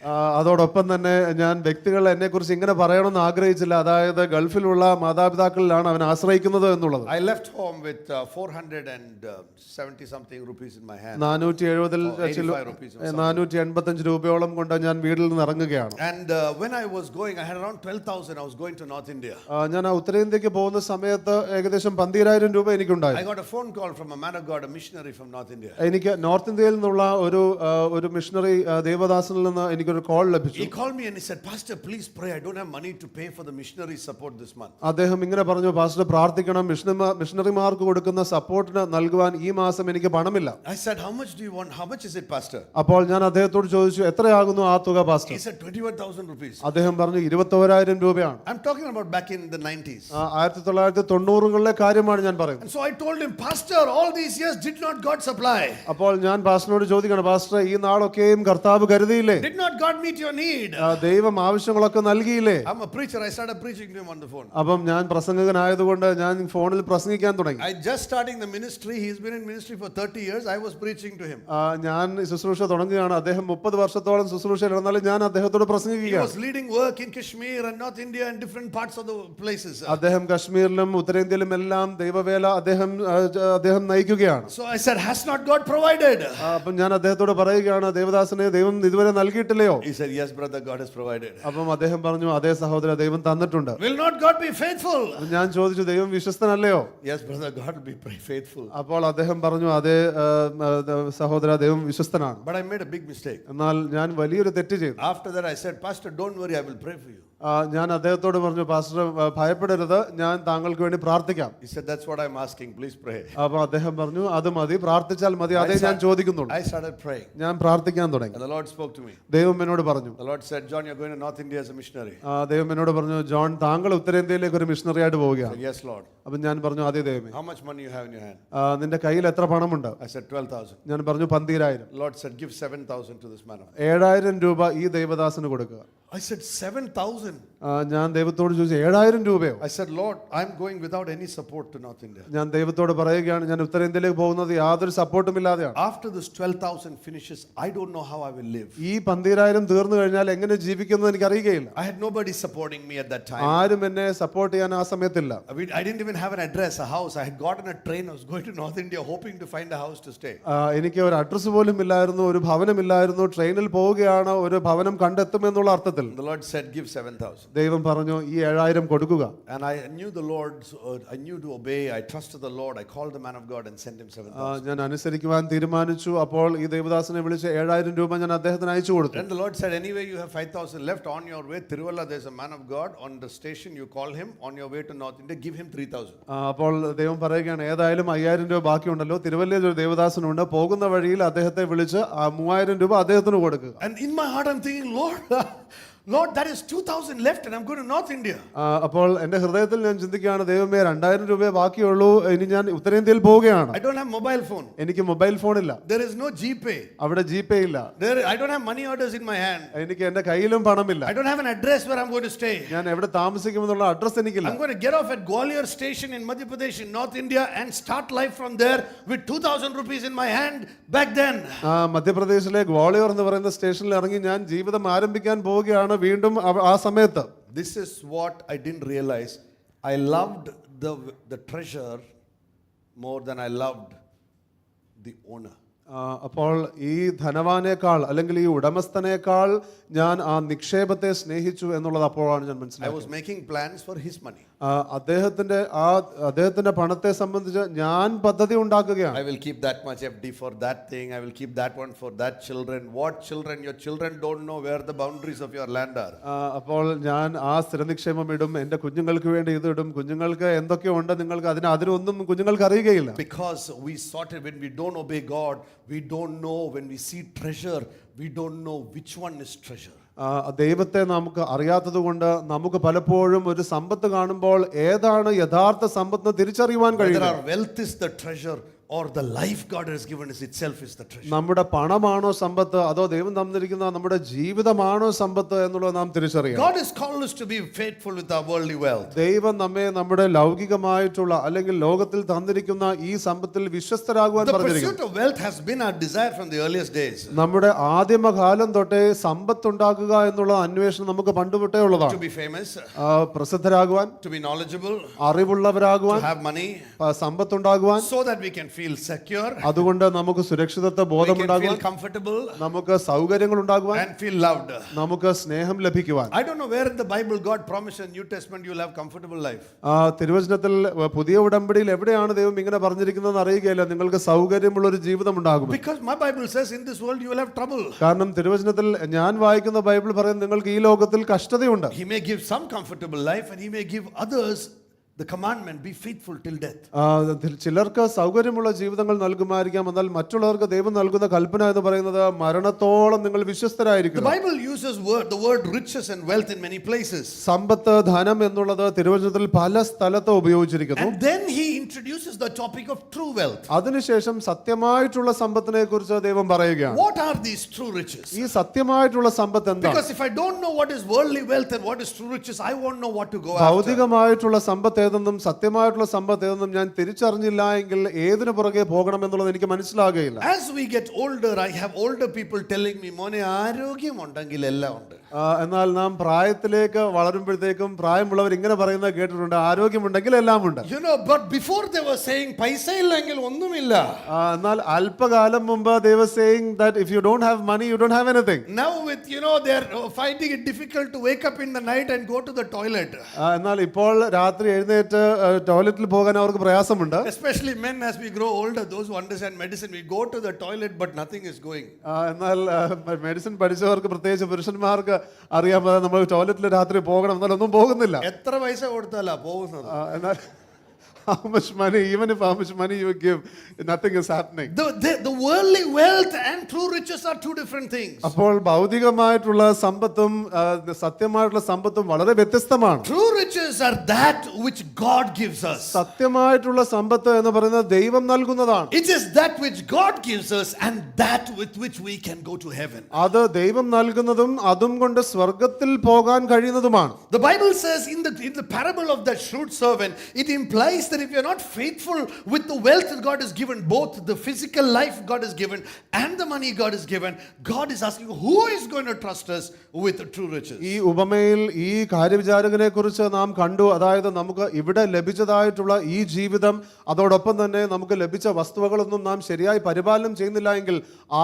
അതോടൊപ്പം തന്നെ ഞാൻ വ്യക്തികൾ എന്നെ കുറിച്ച് ഇങ്ങനെ പറയണമെന്ന് ആഗ്രഹിച്ചില്ല, അതായത് ഗൾഫിലുള്ള മാതാപിതാക്കളിലാണ് അവൻ ആശ്രയിക്കുന്നത് എന്നുള്ളത്. I left home with 470 something rupees in my hand. 485 രൂപയോളം കൊണ്ട് ഞാൻ വീട്ടിൽ നിന്ന് ഇറങ്ങുകയാണ്. And when I was going, I had around 12,000. I was going to North India. ഞാൻ ഉത്തരേന്ത്യക്ക് പോകുന്ന സമയത്ത് ഏകദേശം 12,000 രൂപ എനിക്കുണ്ടായി. I got a phone call from a man of God, a missionary from North India. എനിക്ക് നോർത്ത് ഇന്ത്യയിൽ നിന്നുള്ള ഒരു മിഷണറി ദേവദാസനിൽ നിന്ന് എനിക്കൊരു കോൾ ലഭിച്ചു. He called me and he said, "Pastor, please pray. I don't have money to pay for the missionary support this month." അദ്ദേഹം ഇങ്ങനെ പറഞ്ഞു, പാസ്റ്റർ പ്രാർത്ഥിക്കണം, മിഷണറിമാർക്ക് കൊടുക്കുന്ന സപ്പോർട്ടിന് നൽകുവാൻ ഈ മാസം എനിക്ക് പണമില്ല. I said, "How much do you want? How much is it, Pastor?" അപ്പോൾ ഞാൻ അദ്ദേഹത്തോട് ചോദിച്ചു, എത്രയാകുന്നു ആ തുക പാസ്റ്റർ? He said 21,000 rupees. അദ്ദേഹം പറഞ്ഞു 21,000 രൂപയാണ്. I'm talking about back in the 90s. 1990-കളിലെ കാര്യമാണ് ഞാൻ പറയുന്നത്. And so I told him, "Pastor, all these years did not God supply? അപ്പോൾ ഞാൻ പാസ്റ്ററിനോട് ചോദിക്കണം, പാസ്റ്റർ ഈ നാളൊക്കെയും കർത്താവ് കരുതിയില്ലേ? Did not God meet your need?" ദൈവം ആവശ്യങ്ങളൊക്കെ നൽകിയില്ലേ? I'm a preacher. I started preaching to him on the phone. അപ്പം ഞാൻ പ്രസംഗകനായതുകൊണ്ട് ഞാൻ ഫോണിൽ പ്രസംഗിക്കാൻ തുടങ്ങി. I just starting the ministry. He's been in ministry for 30 years. I was preaching to him. ഞാൻ ശുശ്രൂഷ തുടങ്ങുകയാണ്. അദ്ദേഹം 30 വർഷത്തോളം ശുശ്രൂഷയിൽ ഇരുന്നാലും ഞാൻ അദ്ദേഹത്തോട് He പ്രസംഗിക്കുകയാണ്. was leading work in Kashmir and North India and different parts of the places. അദ്ദേഹം കശ്മീരിലും ഉത്തരേന്ത്യയിലും എല്ലാം ദൈവവേല അദ്ദേഹം നയിക്കുകയാണ്. So I said, "Has not God provided?" അപ്പം ഞാൻ അദ്ദേഹത്തോട് പറയുകയാണ്, ദേവദാസനെ ദൈവം ഇതുവരെ നൽകിയിട്ടില്ലയോ? He said, "Yes, brother, God has provided." അപ്പം അദ്ദേഹം പറഞ്ഞു, അതേ സഹോദര, ദൈവം തന്നിട്ടുണ്ട്. Will not God be faithful? ഞാൻ ചോദിച്ചു, ദൈവം വിശ്വസ്തനല്ലയോ? Yes, brother, God will be faithful. അപ്പോൾ അദ്ദേഹം പറഞ്ഞു, അതേ സഹോദര, ദൈവം വിശ്വസ്തനാണ്. But I made a big mistake. എന്നാൽ ഞാൻ വലിയൊരു തെറ്റ് ചെയ്തു. After that I said, "Pastor, don't worry, I will pray for you." ഞാൻ അദ്ദേഹത്തോട് പറഞ്ഞു, പാസ്റ്റർ ഭയപ്പെടരുത്, ഞാൻ താങ്കൾക്ക് വേണ്ടി പ്രാർത്ഥിക്കാം. He said, "That's what I'm asking, please pray." അപ്പൊ അദ്ദേഹം പറഞ്ഞു, അത് മതി, പ്രാർത്ഥിച്ചാൽ മതി, അതേ ഞാൻ ചോദിക്കുന്നുള്ളൂ. I started praying. ഞാൻ പ്രാർത്ഥിക്കാൻ തുടങ്ങി. And the Lord spoke to me. ദൈവം എന്നോട് പറഞ്ഞു. The Lord said, "John, you're going to North India as a missionary." ദൈവം എന്നോട് പറഞ്ഞു, ജോൺ, താങ്കൾ ഉത്തരേന്ത്യയിലേക്ക് ഒരു മിഷണറി ആയിട്ട് I പോവുകയാണ്. said, "Yes, Lord." അപ്പൊ ഞാൻ പറഞ്ഞു, അതേ ദൈവമേ. How much money you have in your hand? നിന്റെ കയ്യിൽ എത്ര പണമുണ്ട്? I said, 12,000. ഞാൻ പറഞ്ഞു, 12,000. The Lord said, "Give 7,000 to this man." 7,000 രൂപ ഈ ദൈവദാസന് കൊടുക്കുക. I said, 7,000. ഞാൻ ദൈവത്തോട് ചോദിച്ചു, 7,000 രൂപയോ? I said, "Lord, I'm going without any support to North India." ഞാൻ ദൈവത്തോട് പറയുകയാണ്, ഞാൻ ഉത്തരേന്ത്യയിലേക്ക് പോകുന്നത് യാതൊരു സപ്പോർട്ടും ഇല്ലാതെയാണ്. After this 12,000 finishes, I don't know how I will live. ഈ 12,000 തീർന്നു കഴിഞ്ഞാൽ എങ്ങനെ ജീവിക്കുന്നത് എനിക്ക് അറിയുകയില്ല. I had nobody supporting me at that time. ആരും എന്നെ സപ്പോർട്ട് ചെയ്യാൻ ആ സമയത്തില്ല. I didn't even have an address, a house. I had gotten a train. I was going to North India hoping to find a house to stay. എനിക്ക് ഒരു address പോലും ഇല്ലായിരുന്നു, ഒരു ഭവനമില്ലായിരുന്നു. ട്രെയിനിൽ പോവുകയാണ്, ഒരു ഭവനം കണ്ടെത്തുമെന്നുള്ള അർത്ഥത്തിൽ. The Lord said, "Give 7,000." ദൈവം പറഞ്ഞു, ഈ 7,000 കൊടുക്കുക. And I knew the Lord. I knew to obey. I trusted the Lord. I called the man of God and sent him 7,000. ഞാൻ അനുസരിക്കുവാൻ തീരുമാനിച്ചു. അപ്പോൾ ഈ ദേവദാസനെ വിളിച്ച് 7,000 രൂപ ഞാൻ അദ്ദേഹത്തിന് അയച്ചു കൊടുത്തു. Then the Lord said, "Anyway, you have 5,000 left on your way. Tiruvalla, there's a man of God on the station. You call him on your way to North India. Give him 3,000." അപ്പോൾ ദൈവം പറയുകയാണ്, ഏതായാലും 5,000 രൂപ ബാക്കിയുണ്ടല്ലോ, തിരുവല്ലയിൽ ഒരു ദേവദാസനുണ്ട്, പോകുന്ന വഴിയിൽ അദ്ദേഹത്തെ വിളിച്ച് 3,000 രൂപ അദ്ദേഹത്തിന് കൊടുക്കുക. And in my heart I'm thinking, "Lord, Lord, that is 2,000 left and I'm going to North India. അപ്പോൾ എന്റെ ഹൃദയത്തിൽ ഞാൻ ചിന്തിക്കുകയാണ്, ദൈവമേ 2000 രൂപയെ ബാക്കിയുള്ളൂ, ഇനി ഞാൻ ഉത്തരേന്ത്യയിൽ പോവുകയാണ്. I don't have mobile phone. എനിക്ക് മൊബൈൽ ഫോണില്ല. There is no GPay. അവിടെ ജിപേ ഇല്ല. I don't have money orders in my hand. എനിക്ക് എന്റെ കയ്യിലും പണമില്ല. I don't have an address where I'm going to stay. ഞാൻ എവിടെ താമസിക്കുമെന്നുള്ള അഡ്രസ് എനിക്കില്ല. I'm going to get off at Gwalior station in Madhya Pradesh in North India and start life from there with 2,000 rupees in my hand back then. മധ്യപ്രദേശിലെ ഗ്വാളിയോർ എന്ന് പറയുന്ന സ്റ്റേഷനിൽ ഇറങ്ങി ഞാൻ ജീവിതം ആരംഭിക്കാൻ പോവുകയാണ് വീണ്ടും ആ സമയത്ത്. This is what I didn't realize. I loved the treasure more than I loved the owner. അപ്പോൾ ഈ ധനവാനേക്കാൾ അല്ലെങ്കിൽ ഈ ഉടമസ്ഥനേക്കാൾ ഞാൻ ആ നിക്ഷേപത്തെ സ്നേഹിച്ചു എന്നുള്ളത് അപ്പോഴാണ് ഞാൻ I മനസ്സിലായത്. was making plans for his money. അദ്ദേഹത്തിന്റെ പണത്തെ സംബന്ധിച്ച് ഞാൻ പദ്ധതി ഉണ്ടാക്കുകയാണ്. I will keep that much FD for that thing. I will keep that one for that children. What children? Your children don't know where the boundaries of your land are. അപ്പോൾ ഞാൻ ആ സ്ഥിര നിക്ഷേപം ഇടും, എന്റെ കുഞ്ഞുങ്ങൾക്ക് വേണ്ടി ഇത് ഇടും. കുഞ്ഞുങ്ങൾക്ക് എന്തൊക്കെയുണ്ട് നിങ്ങൾക്ക് അതിനൊന്നും കുഞ്ഞുങ്ങൾക്ക് അറിയുകയില്ല. Because we sorted when we don't obey God, we don't know when we see treasure, we don't know which one is treasure. ദൈവത്തെ നമുക്ക് അറിയാത്തത് കൊണ്ട് നമുക്ക് പലപ്പോഴും ഒരു സമ്പത്ത് കാണുമ്പോൾ ഏതാണ് യഥാർത്ഥ സമ്പത്ത് തിരിച്ചറിയുവാൻ കഴിയും. Whether our wealth is the treasure or the life God has given us itself is the treasure. നമ്മുടെ പണമാണോ സമ്പത്ത്, അതോ ദൈവം തന്നിരിക്കുന്ന നമ്മുടെ ജീവിതമാണോ സമ്പത്ത് എന്നുള്ളത് നാം തിരിച്ചറിയണം. God has called us to be faithful with our worldly wealth. ദൈവം നമ്മെ നമ്മുടെ ലൗകികമായിട്ടുള്ള അല്ലെങ്കിൽ ലോകത്തിൽ തന്നിരിക്കുന്ന ഈ സമ്പത്തിൽ വിശ്വസ്തരാകുവാൻ പറഞ്ഞിരിക്കുന്നു. The pursuit of wealth has been our desire from the earliest days. നമ്മുടെ ആദിമകാലം തൊട്ടേ സമ്പത്ത് ഉണ്ടാക്കുക എന്നുള്ള അന്വേഷണം നമുക്ക് പണ്ടുതൊട്ടേ ഉള്ളതാണ്. To be famous, പ്രസിദ്ധരാകുവാൻ, to be knowledgeable, അറിവുള്ളവരാകുവാൻ, to have money, സമ്പത്തുണ്ടാകുവാൻ, so that we can feel secure, അതുകൊണ്ട് നമുക്ക് സുരക്ഷിതത്വ ബോധമുണ്ടാകുവാൻ, feel comfortable, നമുക്ക് സൗകര്യങ്ങൾ ഉണ്ടാകുവാൻ, and feel loved. നമുക്ക് സ്നേഹം ലഭിക്കുവാൻ. I don't know where in the Bible God promised in New Testament you'll have comfortable life. തിരുവചനത്തിൽ പുതിയ ഉടമ്പടിയിൽ എവിടെയാണ് ദൈവം ഇങ്ങനെ പറഞ്ഞിരിക്കുന്നതെന്ന് അറിയുകയില്ല, നിങ്ങൾക്ക് സൗകര്യമുള്ള ഒരു ജീവിതം ഉണ്ടാകും. Because my Bible says in this world you will have trouble. കാരണം തിരുവചനത്തിൽ ഞാൻ വായിക്കുന്ന ബൈബിൾ പറയുന്നത് നിങ്ങൾക്ക് ഈ ലോകത്തിൽ കഷ്ടതയുണ്ട്. He may give some comfortable life and he may give others the commandment, be faithful till death. ചിലർക്ക് സൗകര്യമുള്ള ജീവിതങ്ങൾ നൽകുമായിരിക്കാം, എന്നാൽ മറ്റുള്ളവർക്ക് ദൈവം നൽകുന്ന കൽപ്പന എന്ന് പറയുന്നത് മരണത്തോളം നിങ്ങൾ വിശ്വസ്തരായിരിക്കും. The Bible uses the word riches and wealth in many places. സമ്പത്ത്, ധനം എന്നുള്ളത് തിരുവചനത്തിൽ പല സ്ഥലത്ത് ഉപയോഗിച്ചിരിക്കുന്നു. And then he introduces the topic of true wealth. അതിനുശേഷം സത്യമായിട്ടുള്ള സമ്പത്തിനെ കുറിച്ച് ദൈവം പറയുകയാണ്. What are these true riches? ഈ സത്യമായിട്ടുള്ള സമ്പത്ത് എന്താണ്? Because if I don't know what is worldly wealth and what is true riches, I won't know what to go after. ഭൗതികമായിട്ടുള്ള സമ്പത്ത് ഏതെന്നും സത്യമായിട്ടുള്ള സമ്പത്ത് ഏതെന്നും ഞാൻ തിരിച്ചറിഞ്ഞില്ല എങ്കിൽ ഏതിനു പുറകെ പോകണം എന്നുള്ളത് എനിക്ക് മനസ്സിലാകുകയില്ല. As we get older, I have older people telling me, മോനെ ആരോഗ്യം ഉണ്ടെങ്കിൽ എല്ലാം ഉണ്ട്. എന്നാൽ നാം പ്രായത്തിലേക്ക് വളരുമ്പോഴത്തേക്കും പ്രായമുള്ളവർ ഇങ്ങനെ പറയുന്നത് കേട്ടിട്ടുണ്ട്, ആരോഗ്യമുണ്ടെങ്കിൽ എല്ലാം ഉണ്ട്. You know, but before they were saying പൈസ ഇല്ലെങ്കിൽ ഒന്നുമില്ല. എന്നാൽ അല്പകാലം മുമ്പ് they were saying that if you don't have money you don't have anything. Now with they are finding it difficult to wake up in the night and go to the toilet. എന്നാൽ ഇപ്പോൾ രാത്രി എഴുന്നേറ്റ് ടോയ്ലറ്റിൽ പോകാൻ അവർക്ക് പ്രയാസമുണ്ട്. Especially men, as we grow older, those who understand medicine, we go to the toilet but nothing is going. എന്നാൽ medicine പഠിച്ചവർക്ക്, പ്രത്യേകിച്ച് പുരുഷന്മാർക്ക് അറിയാൻ നമ്മൾ ടോയ്ലറ്റിൽ രാത്രി പോകണം, എന്നാൽ ഒന്നും പോകുന്നില്ല. എത്ര പൈസ കൊടുത്താലാ പോകുന്നത്? എന്നാൽ how much money, even if how much money you give, nothing is happening. The worldly wealth and true riches are two different things. അപ്പോൾ ഭൗതികമായിട്ടുള്ള സമ്പത്തും സത്യമായിട്ടുള്ള സമ്പത്തും വളരെ വ്യത്യസ്തമാണ്. True riches are that which God gives us. സത്യമായിട്ടുള്ള സമ്പത്ത് എന്ന് പറയുന്നത് ദൈവം നൽകുന്നതാണ്. It is that which God gives us and that with which we can go to heaven. അത് ദൈവം നൽകുന്നതും അതും കൊണ്ട് സ്വർഗ്ഗത്തിൽ പോകാൻ കഴിയുന്നതുമാണ്. The Bible says in the parable of the shrewd servant, it implies that if you are not faithful with the wealth that God has given, both the physical life God has given and the money God has given, God is asking who is going to trust us with the true riches. ഈ ഉപമയിൽ ഈ കാര്യവിചാരകനെ കുറിച്ച് നാം കണ്ടു. അതായത് നമുക്ക് ഇവിടെ ലഭിച്ചതായിട്ടുള്ള ഈ ജീവിതം, അതോടൊപ്പം തന്നെ നമുക്ക് ലഭിച്ച വസ്തുവകളൊന്നും നാം ശരിയായി പരിപാലനം ചെയ്യുന്നില്ല എങ്കിൽ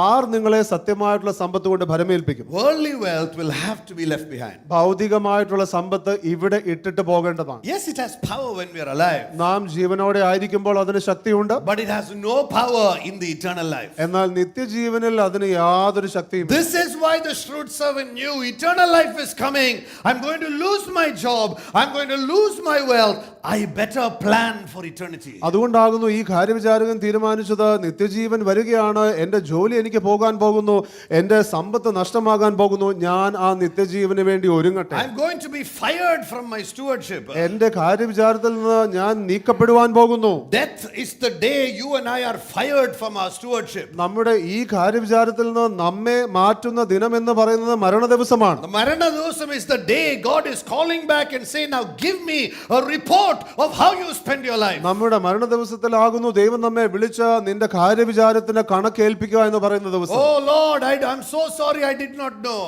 ആർ നിങ്ങളെ സത്യമായിട്ടുള്ള സമ്പത്ത് കൊണ്ട് ഭരമേൽപ്പിക്കും? Worldly wealth will have to be left behind. ഭൗതികമായിട്ടുള്ള സമ്പത്ത് ഇവിടെ ഇട്ടിട്ട് പോകേണ്ടതാണ്. Yes, it has power when we are alive. നാം നാം ജീവനോടെ ആയിരിക്കുമ്പോൾ അതിന് ശക്തിയുണ്ട്, but it has no power in the eternal life. എന്നാൽ നിത്യജീവനിൽ അതിന് യാതൊരു ശക്തിയും. This is why the shrewd servant knew eternal life is coming. I'm going to lose my job. I'm going to lose my wealth. I better plan for eternity. അതുകൊണ്ടാകുന്നു ഈ കാര്യവിചാരകൻ തീരുമാനിച്ചത്, നിത്യജീവൻ വരികയാണ്, എന്റെ ജോലി എനിക്ക് പോകാൻ പോകുന്നു, എന്റെ സമ്പത്ത് നഷ്ടമാകാൻ പോകുന്നു, ഞാൻ ആ നിത്യജീവന് വേണ്ടി ഒരുങ്ങട്ടെ. I'm going to be fired from my stewardship. എന്റെ കാര്യവിചാരത്തിൽ നിന്ന് ഞാൻ നീക്കപ്പെടുവാൻ പോകുന്നു. Death is the day you and I are fired from our stewardship. നമ്മുടെ ഈ കാര്യവിചാരത്തിൽ നിന്ന് നമ്മെ മാറ്റുന്ന ദിനം എന്ന് പറയുന്നത് മരണ ദിവസമാണ്. The Marana Dosam is the day God is calling back and saying, now give me a report of how you spend your life. നമ്മുടെ മരണ ദിവസത്തിലാകുന്നു ദൈവം നമ്മെ വിളിച്ച് നിന്റെ കാര്യവിചാരത്തിന് കണക്കേൽപ്പിക്കുക എന്ന് പറയുന്ന ദിവസം. Oh Lord, I'm so sorry, I did not know.